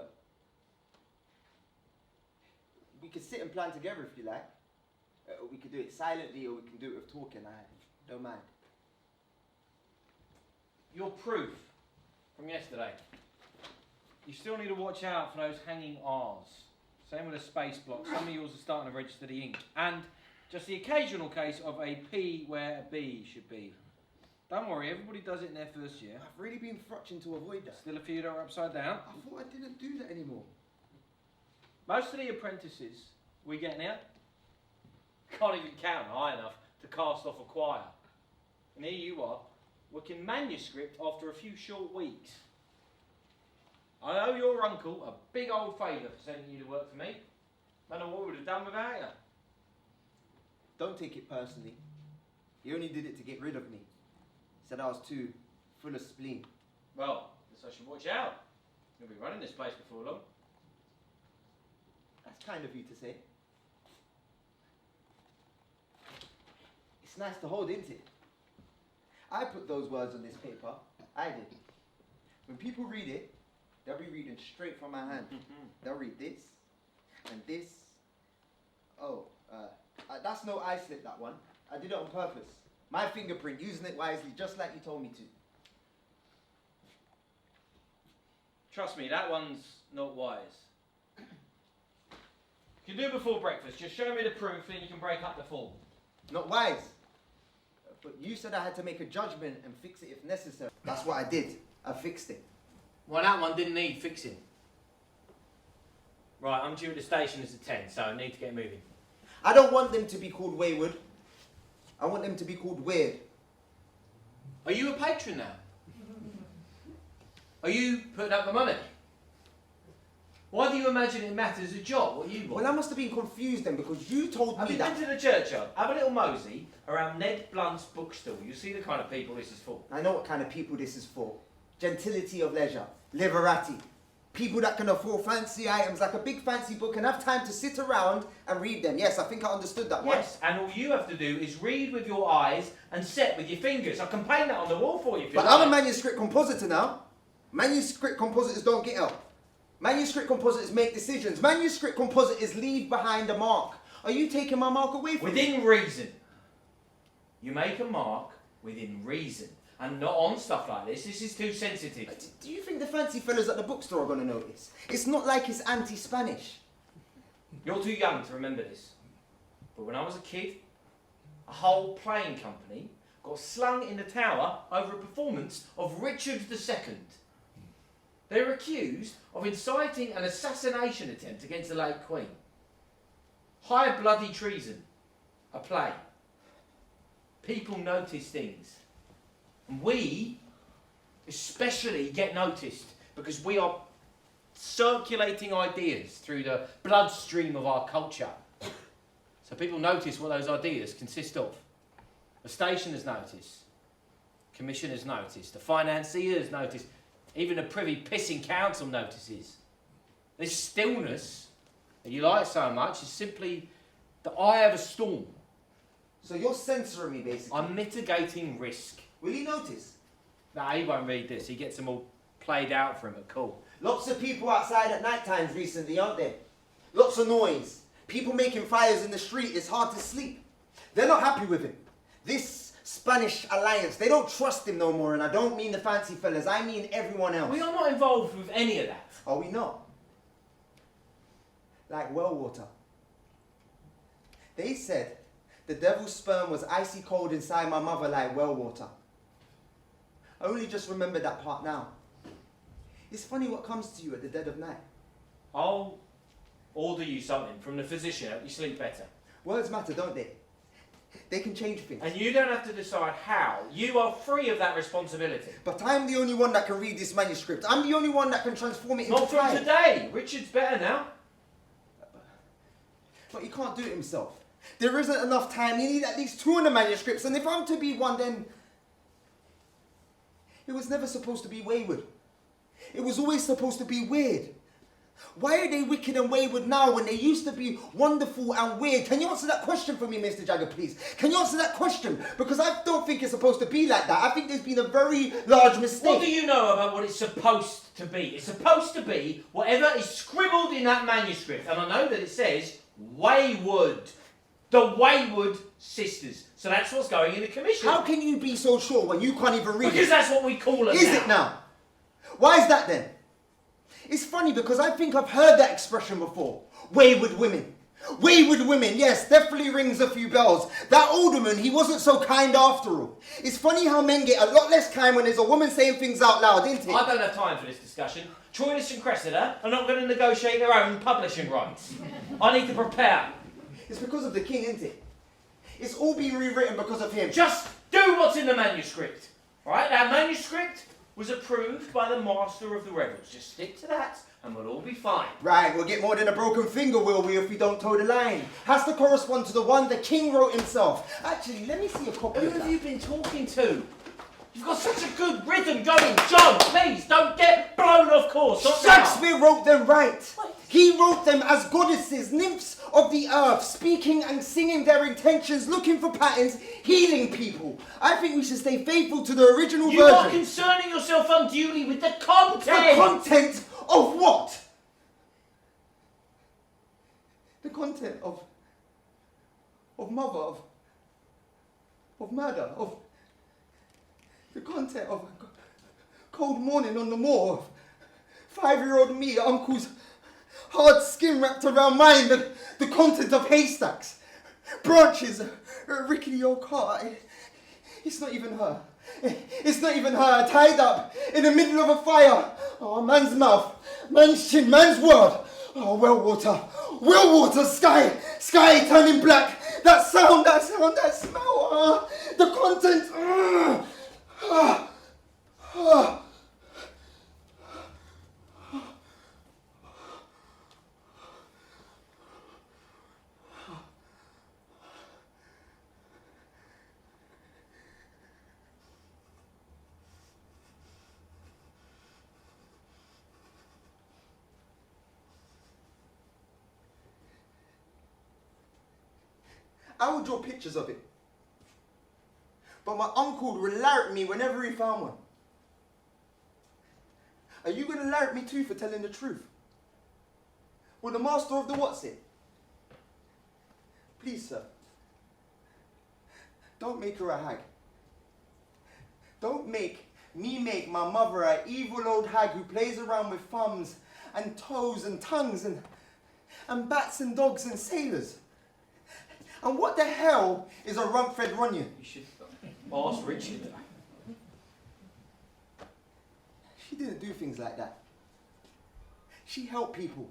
We could sit and plan together if you like. We could do it silently or we can do it with talking. I don't mind. Your proof from yesterday. You still need to watch out for those hanging R's. Same with the space block. Some of yours are starting to register the ink. And just the occasional case of a P where a B should be. Don't worry, everybody does it in their first year. I've really been frotching to avoid that. Still a few that are upside down. I thought I didn't do that anymore. Most of the apprentices we get now can't even count high enough to cast off a choir. And here you are, working manuscript after a few short weeks. I owe your uncle a big old favour for sending you to work for me. Don't know what we would have done without you. Don't take it personally. He only did it to get rid of me. Said I was too full of spleen. Well, guess I should watch out. You'll be running this place before long. That's kind of you to say. It's nice to hold, isn't it? I put those words on this paper. I did. When people read it, they'll be reading straight from my hand. They'll read this and this. Oh, that's no eye slip, that one. I did it on purpose. My fingerprint, using it wisely, just like you told me to. Trust me, that one's not wise. You can do it before breakfast. Just show me the proof, then you can break up the form. Not wise. But you said I had to make a judgment and fix it if necessary. That's what I did. I fixed it. Well, that one didn't need fixing. Right, I'm due at the station as a 10, so I need to get moving. I don't want them to be called wayward. I want them to be called weird. Are you a patron now? Are you putting up the money? Why do you imagine it matters a job? What you want? Well, I must have been confused then because you told Have me you that. been to the churchyard? Have a little mosey around Ned Blunt's bookstall. You see the kind of people this is for. I know what kind of people this is for. Gentility of leisure. Liberati. People that can afford fancy items like a big fancy book and have time to sit around and read them. Yes, I think I understood that one. Yes, and all you have to do is read with your eyes and set with your fingers. I can paint that on the wall for you if you But like. I'm a manuscript compositor now. Manuscript compositors don't get help. Manuscript compositors make decisions. Manuscript compositors leave behind a mark. Are you taking my mark away from me? Within reason. You make a mark within reason. And not on stuff like this. This is too sensitive. Do you think the fancy fellas at the bookstore are going to notice? It's not like it's anti-Spanish. You're too young to remember this. But when I was a kid, a whole playing company got slung in the tower over a performance of Richard II. They were accused of inciting an assassination attempt against the late Queen. High bloody treason. A play. People notice things. And we especially get noticed because we are circulating ideas through the bloodstream of our culture. So people notice what those ideas consist of. The stationers notice. Commissioners notice. The financiers notice. Even the Privy Pissing Council notices. This stillness that you like so much is simply the eye of a storm. So you're censoring me, basically. I'm mitigating risk. Will he notice? Nah, he won't read this. He gets them all played out for him at cool. Lots of people outside at night times recently, aren't there? Lots of noise. People making fires in the street. It's hard to sleep. They're not happy with him. This Spanish alliance, they don't trust him no more. And I don't mean the fancy fellas. I mean everyone else. We are not involved with any of that. Are we not? Like well water. They said the devil's sperm was icy cold inside my mother like well water. I only just remembered that part now. It's funny what comes to you at the dead of night. I'll order you something from the physician. Help you sleep better. Words matter, don't they? They can change things. And you don't have to decide how. You are free of that responsibility. But I'm the only one that can read this manuscript. I'm the only one that can transform it into Not from fire. today. Richard's better now. But he can't do it himself. There isn't enough time. You need at least 200 manuscripts. And if I'm to be one, then it was never supposed to be wayward. It was always supposed to be weird. Why are they wicked and wayward now when they used to be wonderful and weird? Can you answer that question for me, Mr. Jaggard, please? Can you answer that question? Because I don't think it's supposed to be like that. I think there's been a very large mistake. What do you know about what it's supposed to be? It's supposed to be whatever is scribbled in that manuscript. And I know that it says Wayward. The Wayward sisters. So that's what's going in the commission. How can you be so sure when you can't even read Because it? that's what we call them Is now. it now? Why is that then? It's funny because I think I've heard that expression before. Wayward women. Wayward women, yes, definitely rings a few bells. That alderman, he wasn't so kind after all. It's funny how men get a lot less kind when there's a woman saying things out loud, isn't it? I don't have time for this discussion. Troilus and Cressida are not going to negotiate their own publishing rights. I need to prepare. It's because of the king, isn't it? It's all been rewritten because of him. Just do what's in the manuscript. Alright, that manuscript was approved by the master of the revels. Just stick to that and we'll all be fine. Right, we'll get more than a broken finger, will we, if we don't toe the line. Has to correspond to the one the king wrote himself. Actually, let me see a copy Who of have that. you been talking to? You've got such a good rhythm going. John, please, don't get blown off course. Not now. Shakespeare wrote them right. What? He wrote them as goddesses, nymphs of the earth, speaking and singing their intentions, looking for patterns, healing people. I think we should stay faithful to the original You are version. concerning yourself unduly with the content. The content of what? The content of mother, of murder, of the content of cold morning on the moor, of 5-year-old me, uncle's hard skin wrapped around mine, the content of haystacks, branches, a rickety old cart. It's not even her. It's not even her, tied up in the middle of a fire. Oh, man's mouth, man's chin, man's word. Oh, well water, sky turning black. That sound, that smell, the content. I would draw pictures of it. But my uncle would larrup me whenever he found one. Are you going to larrup me too for telling the truth? Will the master of the what's it? Please, sir. Don't make her a hag. Don't make my mother an evil old hag who plays around with thumbs and toes and tongues and bats and dogs and sailors. And what the hell is a rump-fed Runyon? You should ask Richard. She didn't do things like that. She helped people.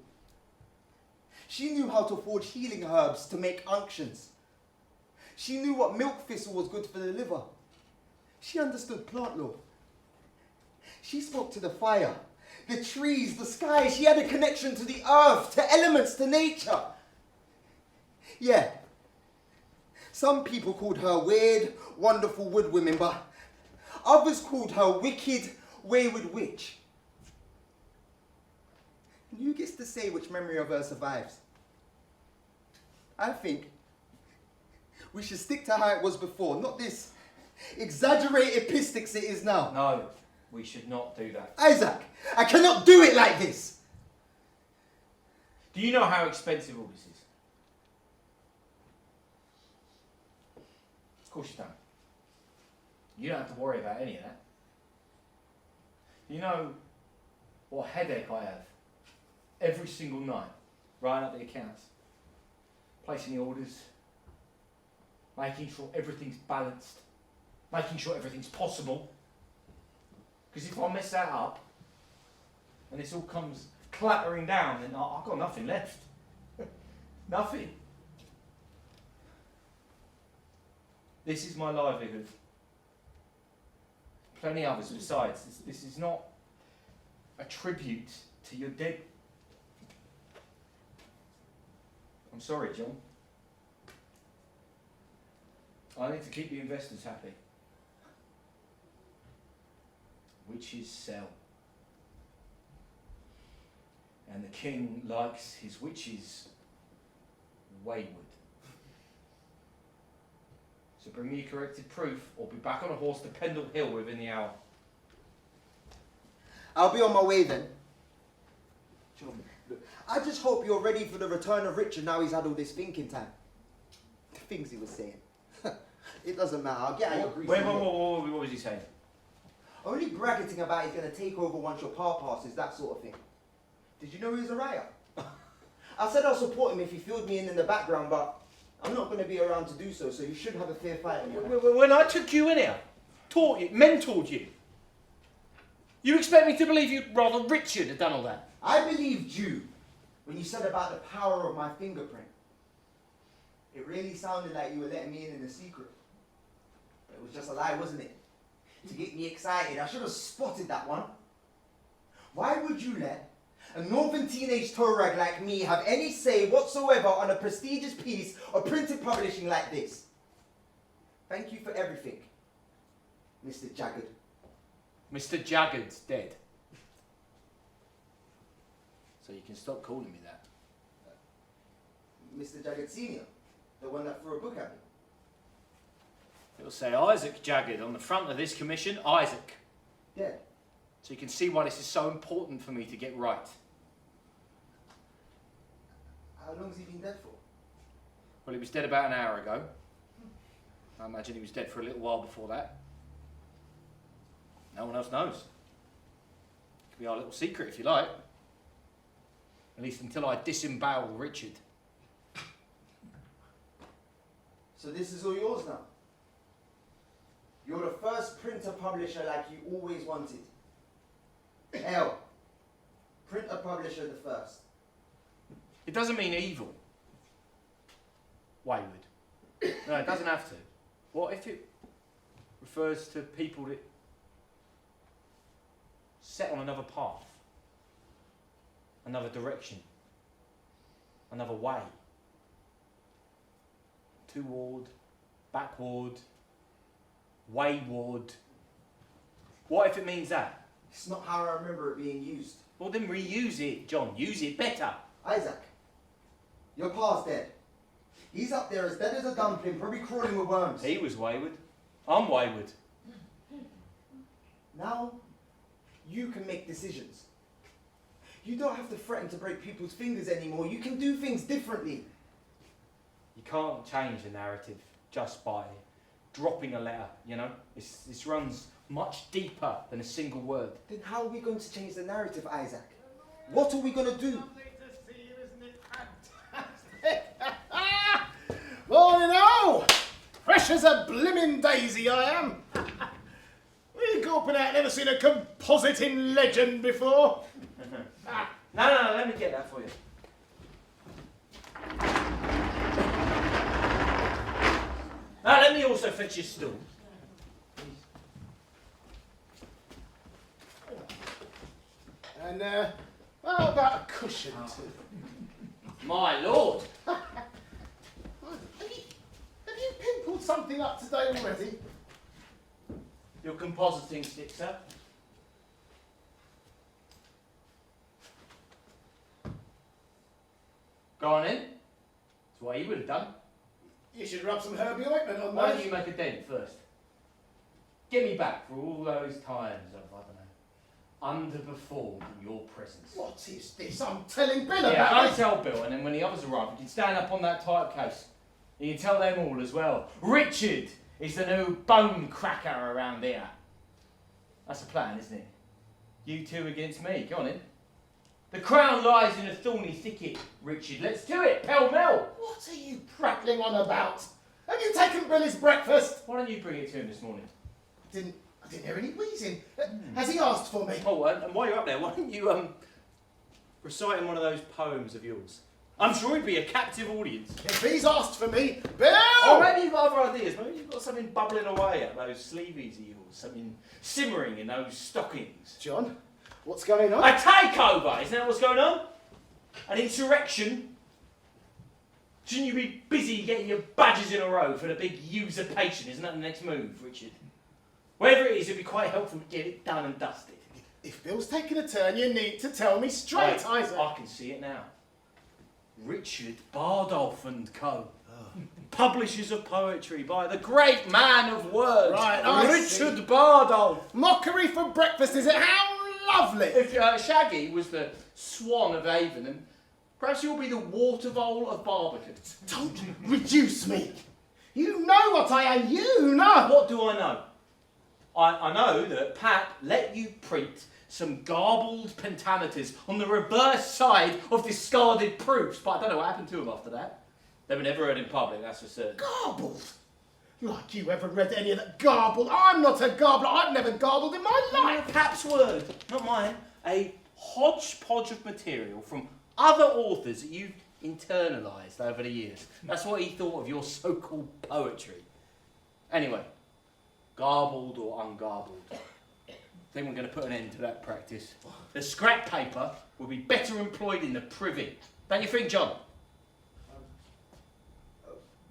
She knew how to forge healing herbs to make unctions. She knew what milk thistle was good for the liver. She understood plant law. She spoke to the fire, the trees, the sky. She had a connection to the earth, to elements, to nature. Yeah. Some people called her weird, wonderful woodwoman, but others called her wicked, wayward witch. And who gets to say which memory of her survives? I think we should stick to how it was before, not this exaggerated pistics it is now. No, we should not do that. Isaac, I cannot do it like this. Do you know how expensive all this is? Of course you don't. You don't have to worry about any of that. You know what headache I have every single night, writing up the accounts, placing the orders, making sure everything's balanced, making sure everything's possible. Because if I mess that up, and this all comes clattering down, then I've got nothing left. Nothing. This is my livelihood. Plenty others besides. This is not a tribute to your dead. I'm sorry, John. I need to keep the investors happy. Witches sell. And the king likes his witches wayward. So bring me corrected proof or be back on a horse to Pendle Hill within the hour. I'll be on my way then. John, Look, I just hope you're ready for the return of Richard now he's had all this thinking time. The things he was saying. It doesn't matter, I'll get out your grease. Wait, what was he saying? Only bracketing about he's going to take over once your power passes, that sort of thing. Did you know he was a writer? I said I'll support him if he filled me in the background, but I'm not going to be around to do so, so you should have a fair fight on your hands. When I took you in here, taught you, mentored you, you expect me to believe you'd rather Richard had done all that? I believed you when you said about the power of my fingerprint. It really sounded like you were letting me in a secret. But it was just a lie, wasn't it? To get me excited, I should have spotted that one. Why would you let a northern teenage toe rag like me have any say whatsoever on a prestigious piece of printed publishing like this? Thank you for everything, Mr. Jaggard. Mr. Jaggard's dead. So you can stop calling me that. Mr. Jaggard Sr., the one that threw a book at me. It'll say Isaac Jaggard on the front of this commission, Isaac. Dead. So you can see why this is so important for me to get right. How long's he been dead for? Well, he was dead about an hour ago. I imagine he was dead for a little while before that. No one else knows. It could be our little secret if you like. At least until I disembowel Richard. So this is all yours now? You're the first printer publisher like you always wanted. Hell, printer publisher the first. It doesn't mean evil. Wayward. No, it doesn't have to. What if it refers to people that set on another path, another direction, another way? Toward, backward, wayward. What if it means that? It's not how I remember it being used. Well, then reuse it, John. Use it better. Isaac, your pa's dead. He's up there as dead as a dumpling, probably crawling with worms. He was wayward. I'm wayward. Now, you can make decisions. You don't have to threaten to break people's fingers anymore. You can do things differently. You can't change the narrative just by dropping a letter, you know? This runs much deeper than a single word. Then how are we going to change the narrative, Isaac? What are we going to do? Lovely to see you, isn't it fantastic? Morning all! Fresh as a blimmin' daisy I am. We gawping out, never seen a compositing legend before. No, let me get that for you. Now, let me also fetch your stool. And how about a cushion too? My lord. Have you pimpled something up today already? Your compositing stick, sir. Go on in. That's what he would have done. You should rub some Herbie ointment on Why those. don't you make a dent first? Get me back for all those times I've, I don't know, underperformed in your presence. What is this? I'm telling Bill Yeah, about I this. tell Bill, and then when the others arrive, you can stand up on that typecase. You can tell them all as well. Richard is the new bone cracker around here. That's the plan, isn't it? You two against me. Go on in. The crown lies in a thorny thicket, Richard. Let's do it, pell-mell. What are you prattling on about? Have you taken Billy's breakfast? Why don't you bring it to him this morning? I didn't hear any wheezing. Has he asked for me? Oh, and while you're up there, why don't you recite him one of those poems of yours? I'm sure he'd be a captive audience. If he's asked for me, Bill! Or maybe you've got other ideas. Maybe you've got something bubbling away up those sleeveys of yours. Something simmering in those stockings. John, what's going on? A takeover! Isn't that what's going on? An insurrection? Shouldn't you be busy getting your badges in a row for the big usurpation? Isn't that the next move, Richard? Whatever it is, it'd be quite helpful to get it done and dusted. If Bill's taking a turn, you need to tell me straight, Isaac. I can see it now. Richard Bardolph and Co. Publishers of poetry by the great man of words, Right, I Richard see. Bardolph. Mockery for breakfast, is it? How lovely. If Shaggy was the Swan of Avon, then perhaps you'll be the Watervole of Barbican. Don't reduce me. You know what I am, you know. What do I know? I know that Pat let you print some garbled pentameters on the reverse side of discarded proofs, but I don't know what happened to them after that. They were never heard in public, that's for certain. Garbled? Like you ever read any of that garbled? I'm not a garbler. I've never garbled in my life. Pat's word, not mine. A hodgepodge of material from other authors that you've internalised over the years. That's what he thought of your so-called poetry. Anyway, garbled or ungarbled, I think we're going to put an end to that practice. The scrap paper will be better employed in the privy. Don't you think, John?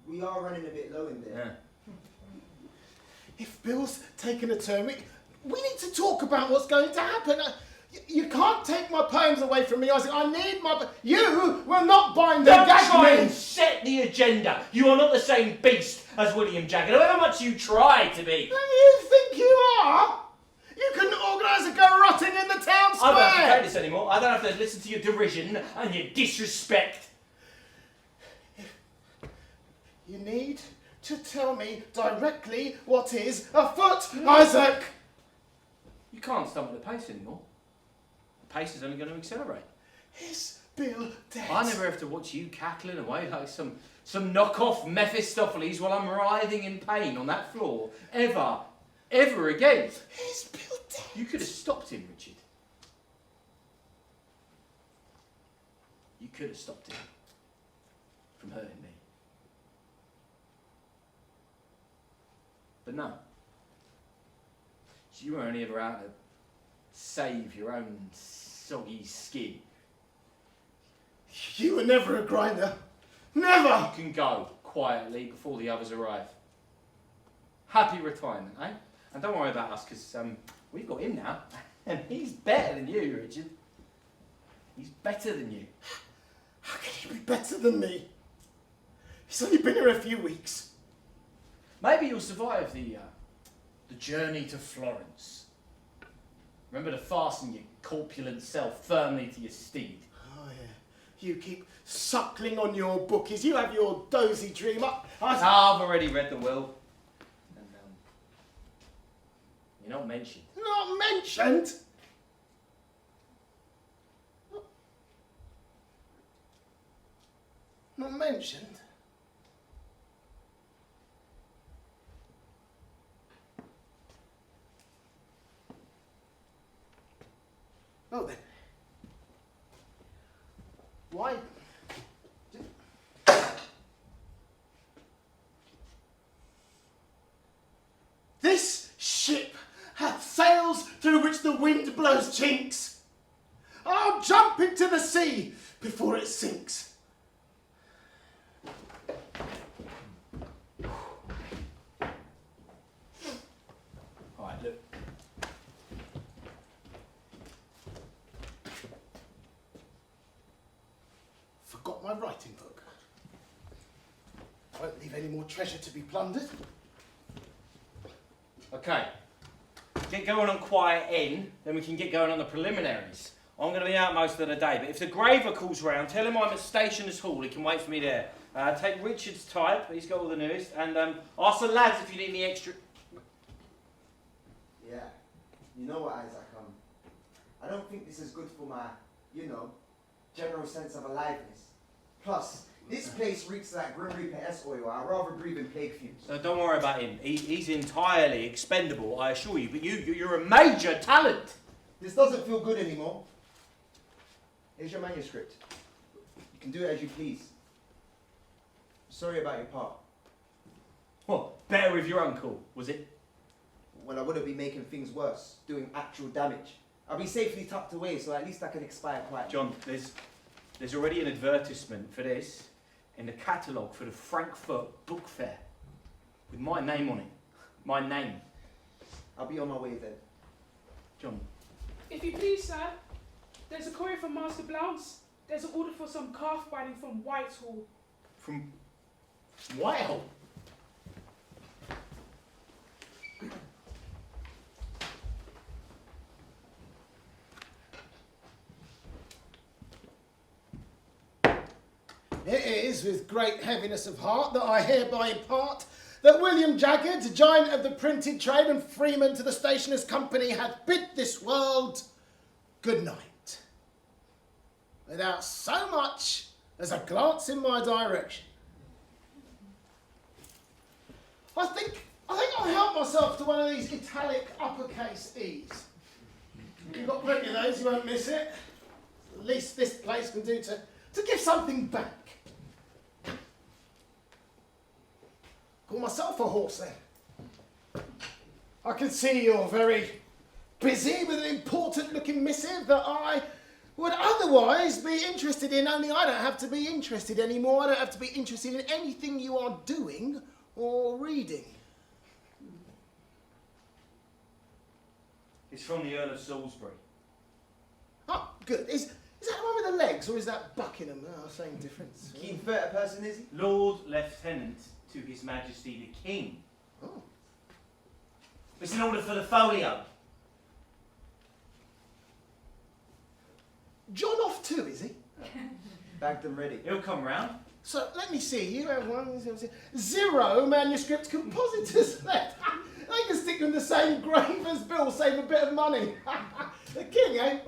We are running a bit low in there. Yeah. If Bill's taken a turn, we need to talk about what's going to happen. You can't take my poems away from me, Isaac. I need my... You will not bind and Don't gag try me. and set the agenda. You are not the same beast as William Jaggard, however much you try to be. You think you are? You couldn't organise a garrotting in the town square. I don't have to take this anymore. I don't have to listen to your derision and your disrespect. You need to tell me directly what is afoot, Isaac. You can't stomach the pace anymore. The pace is only going to accelerate. Is Bill dead? I never have to watch you cackling away like some knockoff Mephistopheles while I'm writhing in pain on that floor ever again. Is Bill dead? You could have stopped him, Richard. You could have stopped him from hurting me. But no. You were only ever out to save your own soggy skin. You were never a grinder. Never! You can go quietly before the others arrive. Happy retirement, eh? And don't worry about us, because we've got him now. And he's better than you, Richard. He's better than you. How can he be better than me? He's only been here a few weeks. Maybe you'll survive the journey to Florence. Remember to fasten your corpulent self firmly to your steed. Oh, yeah. You keep suckling on your bookies. You have your dozy dream up. I've already read the will. And, you're not mentioned. Not mentioned? Not mentioned? Oh, then. Why? This ship hath sails through which the wind blows chinks. I'll jump into the sea before it sinks. All right, look. Forgot my writing book. Won't leave any more treasure to be plundered. Okay. Get going on Quiet N, then we can get going on the preliminaries. I'm going to be out most of the day, but if the graver calls round, tell him I'm at Stationers' Hall. He can wait for me there. Take Richard's type, he's got all the newest, and ask the lads if you need any extra... Yeah. You know what, Isaac? I don't think this is good for my, general sense of aliveness. Plus, this place reeks like Grim Reaper S oil. I'd rather breathe in plague fumes. Don't worry about him. He's entirely expendable, I assure you, but you're a major talent. This doesn't feel good anymore. Here's your manuscript. You can do it as you please. Sorry about your part. Well, better with your uncle, was it? Well, I wouldn't be making things worse, doing actual damage. I'll be safely tucked away, so at least I can expire quietly. John, there's already an advertisement for this in the catalogue for the Frankfurt Book Fair with my name on it. My name. I'll be on my way then. John. If you please, sir, there's a courier from Master Blount's. There's an order for some calf binding from Whitehall. From Whitehall? is with great heaviness of heart that I hereby impart that William Jaggard, giant of the printed trade and freeman to the Stationers' Company, hath bid this world good night, without so much as a glance in my direction. I think I'll help myself to one of these italic uppercase E's. You've got plenty of those, you won't miss it. The least this place can do to give something back. Call myself a horse then. I can see you're very busy with an important looking missive that I would otherwise be interested in, only I don't have to be interested anymore. I don't have to be interested in anything you are doing or reading. It's from the Earl of Salisbury. Oh, good. Is that the one with the legs, or is that Buckingham? Oh, same difference. Keen further person, is he? Lord Lieutenant to His Majesty the King. Oh. It's an order for the folio. John off too, is he? Bagged and ready. He'll come round. So let me see. You have 0 manuscript compositors left. They can stick in the same grave as Bill, save a bit of money. The king, eh?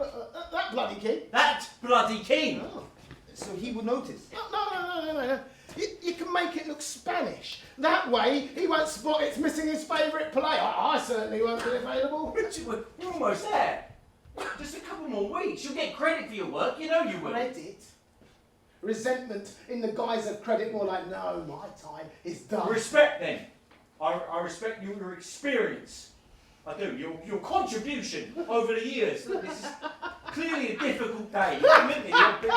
That bloody king. That bloody king! Oh. So he will notice. No. You can make it look Spanish. That way, he won't spot it's missing his favourite play. I certainly won't be available. Richard, we're almost there. Just a couple more weeks. You'll get credit for your work. You know you will. Credit? Resentment in the guise of credit, more like, no, my time is done. Respect then. I respect your experience. I do. Your contribution over the years. Look, this is clearly a difficult day. You admit me, you're big.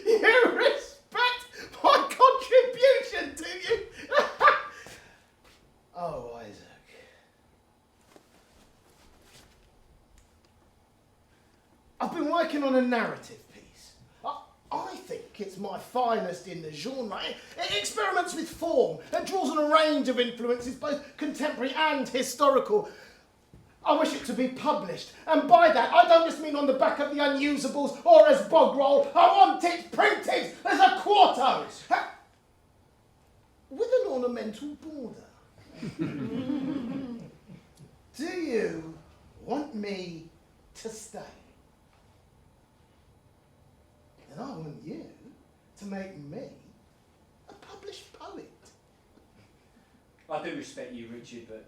You respect my contribution to you? Oh, Isaac. I've been working on a narrative piece. I think it's my finest in the genre. It experiments with form and draws on a range of influences, both contemporary and historical. I wish it to be published, and by that I don't just mean on the back of the unusables or as bog roll. I want it printed as a quarto, with an ornamental border. Do you want me to stay? And I want you to make me a published poet. I do respect you, Richard, but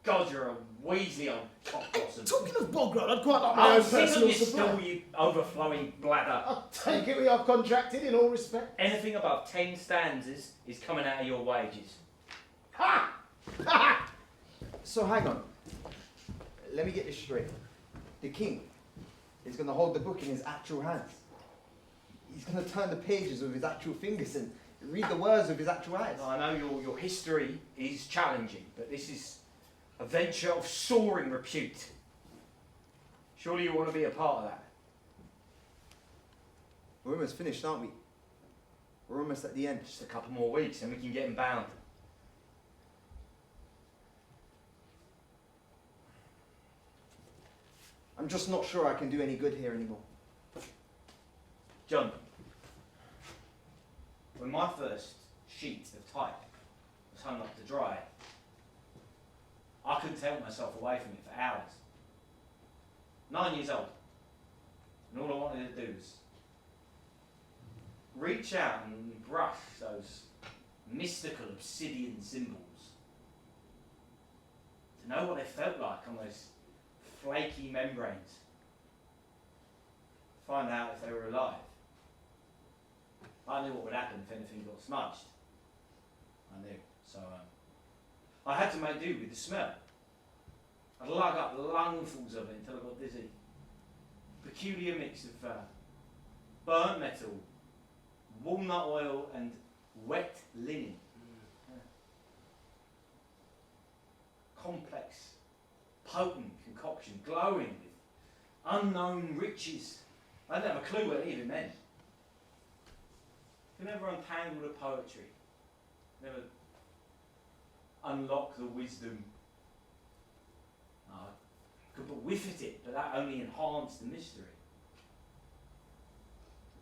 God, you're a wheezy old cockblossom. Talking of bog roll, I'd quite like my own Sit on personal your supply. stool, you overflowing bladder. I'll take it we are contracted in all respect. Anything above 10 stanzas is coming out of your wages. Ha! Ha! So hang on. Let me get this straight. The king is going to hold the book in his actual hands. He's going to turn the pages with his actual fingers and read the words with his actual eyes. I know your history is challenging, but this is a venture of soaring repute. Surely you want to be a part of that. We're almost finished, aren't we? We're almost at the end. Just a couple more weeks and we can get him bound. I'm just not sure I can do any good here anymore. John, when my first sheet of type was hung up to dry, I couldn't take myself away from it for hours. 9 years old, and all I wanted to do was reach out and brush those mystical obsidian symbols, to know what they felt like on those flaky membranes, find out if they were alive. I knew what would happen if anything got smudged. I knew. So I had to make do with the smell. I lug up lungfuls of it until I got dizzy. Peculiar mix of burnt metal, walnut oil and wet linen. Yeah. Complex, potent concoction, glowing with unknown riches. I didn't have a clue what any of it meant. You never untangle the poetry, never unlock the wisdom. I could but whiff at it, but that only enhanced the mystery.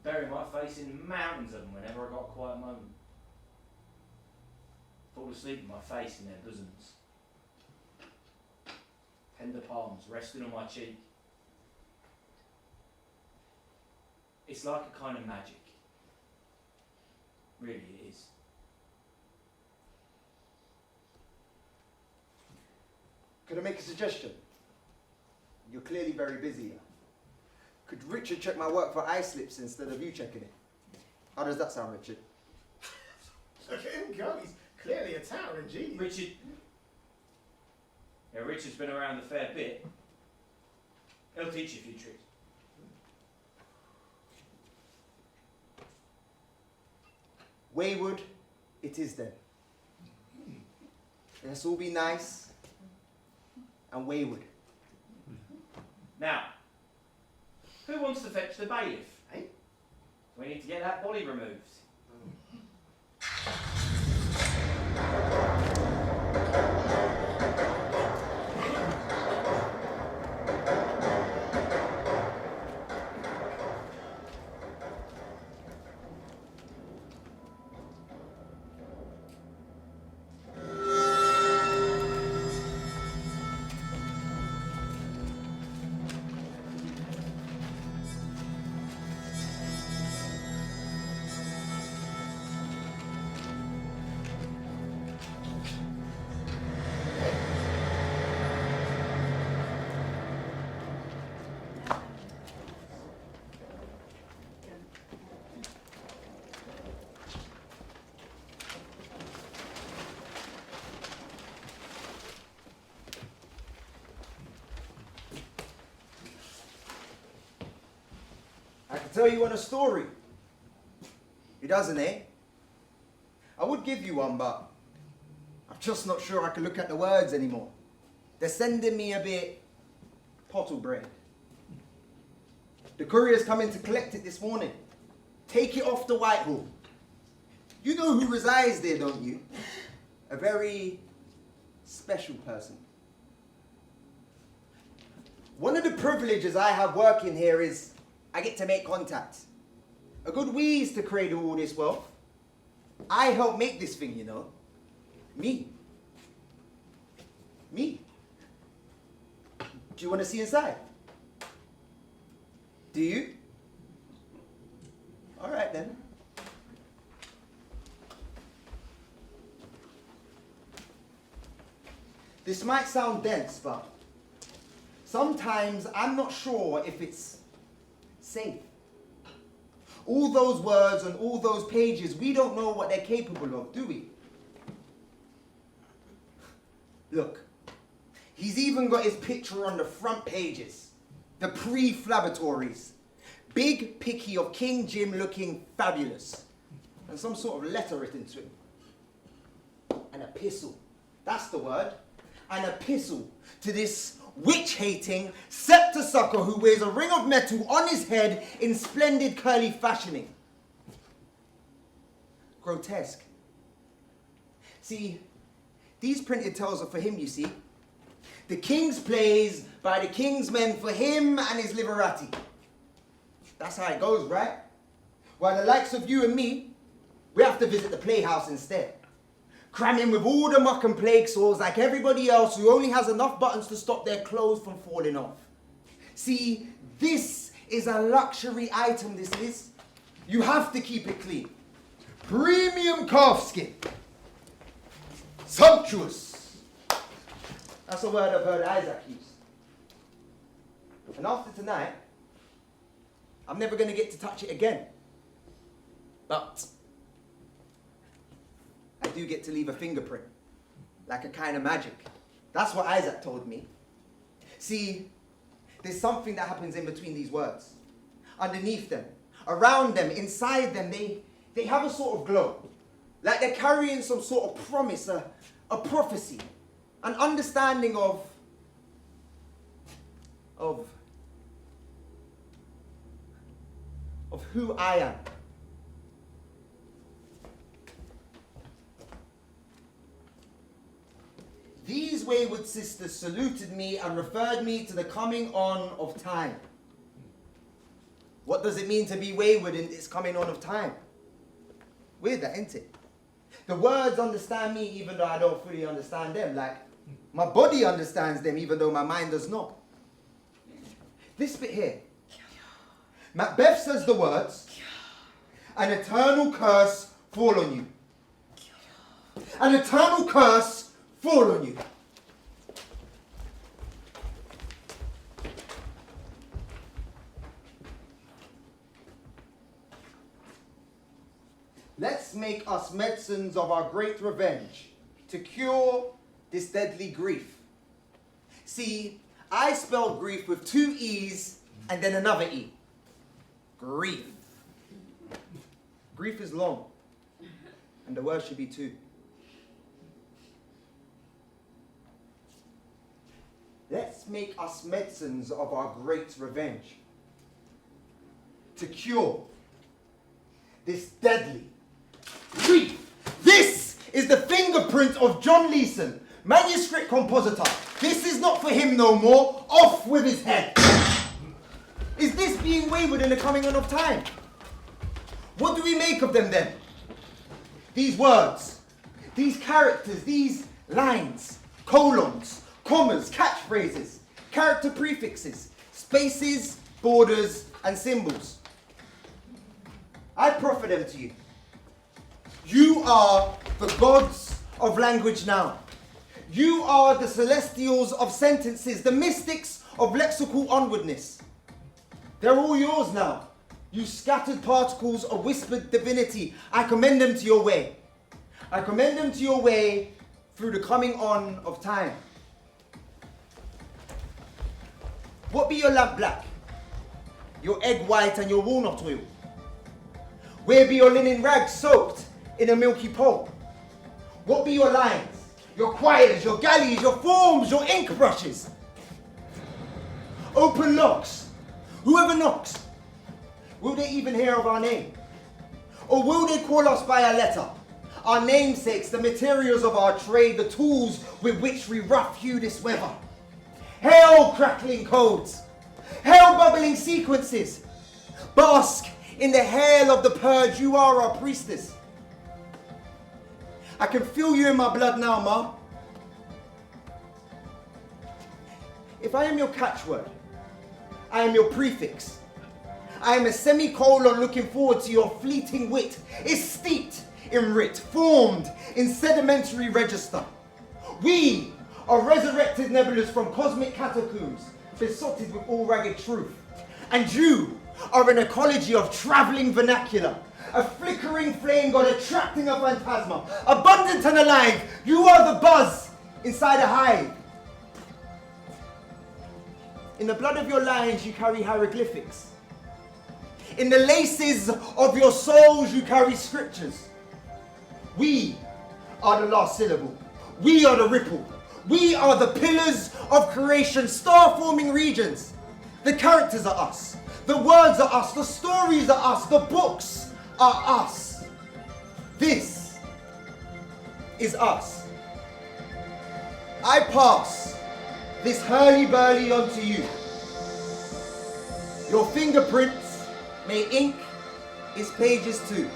Bury my face in mountains of them whenever I got a quiet moment. Fall asleep with my face in their bosoms. Tender palms resting on my cheek. It's like a kind of magic. Really, it is. Could I make a suggestion? You're clearly very busy. Could Richard check my work for eye slips instead of you checking it? How does that sound, Richard? Look at him go, he's clearly a towering genius. Richard. Yeah, Richard's been around a fair bit. He'll teach you a few tricks. Wayward it is then. Let's all be nice and wayward. Now, who wants to fetch the bailiff? Eh? We need to get that body removed. I can tell you on a story. He doesn't, eh? I would give you one, but I'm just not sure I can look at the words anymore. They're sending me a bit pottle brain. The courier's coming to collect it this morning. Take it off to Whitehall. You know who resides there, don't you? A very special person. One of the privileges I have working here is I get to make contacts. A good wheeze to cradle all this wealth. I help make this thing, you know. Me. Me. Do you want to see inside? Do you? All right then. This might sound dense, but sometimes I'm not sure if it's safe. All those words and all those pages, we don't know what they're capable of, do we? Look, he's even got his picture on the front pages. The pre-flabatories. Big picky of King Jim looking fabulous. And some sort of letter written to him. An epistle. That's the word. An epistle to this witch-hating scepter sucker who wears a ring of metal on his head in splendid curly fashioning. Grotesque. See, these printed tales are for him, you see. The king's plays by the king's men for him and his literati. That's how it goes, right? While the likes of you and me, we have to visit the playhouse instead. Cramming with all the muck and plague sores like everybody else who only has enough buttons to stop their clothes from falling off. See, this is a luxury item, this is. You have to keep it clean. Premium calf skin. Sumptuous. That's a word I've heard Isaac use. And after tonight, I'm never going to get to touch it again. But I do get to leave a fingerprint, like a kind of magic. That's what Isaac told me. See, there's something that happens in between these words. Underneath them, around them, inside them, they have a sort of glow. Like they're carrying some sort of promise, a prophecy, an understanding of who I am. These wayward sisters saluted me and referred me to the coming on of time. What does it mean to be wayward in its coming on of time? Weird that, ain't it? The words understand me even though I don't fully understand them. Like, my body understands them even though my mind does not. This bit here. Macbeth says the words, an eternal curse fall on you. An eternal curse fall on you. Let's make us medicines of our great revenge to cure this deadly grief. See, I spelled grief with 2 E's and then another E. Grief. Grief is long, and the word should be 2. Let's make us medicines of our great revenge to cure this deadly grief. This is the fingerprint of John Leason, manuscript compositor. This is not for him no more. Off with his head. Is this being wayward in the coming on of time? What do we make of them then? These words, these characters, these lines, colons, commas, catchphrases, character prefixes, spaces, borders, and symbols. I proffer them to you. You are the gods of language now. You are the celestials of sentences, the mystics of lexical onwardness. They're all yours now. You scattered particles of whispered divinity. I commend them to your way. I commend them to your way through the coming on of time. What be your lamp black? Your egg white and your walnut oil? Where be your linen rags soaked in a milky pulp? What be your lines? Your quires, your galleys, your forms, your ink brushes? Open locks. Whoever knocks, will they even hear of our name? Or will they call us by a letter? Our namesakes, the materials of our trade, the tools with which we rough hew this weather. Hail crackling codes, hail bubbling sequences. Bask in the hail of the purge, you are our priestess. I can feel you in my blood now, Ma. If I am your catchword, I am your prefix. I am a semicolon looking forward to your fleeting wit. Is steeped in writ, formed in sedimentary register. We are resurrected nebulas from cosmic catacombs, besotted with all ragged truth. And you are an ecology of travelling vernacular, a flickering flame god attracting a phantasma, abundant and alive. You are the buzz inside a hive. In the blood of your lines you carry hieroglyphics. In the laces of your souls you carry scriptures. We are the last syllable. We are the ripple. We are the pillars of creation, star-forming regions. The characters are us. The words are us. The stories are us. The books are us. This is us. I pass this hurly-burly onto you. Your fingerprints may ink its pages too.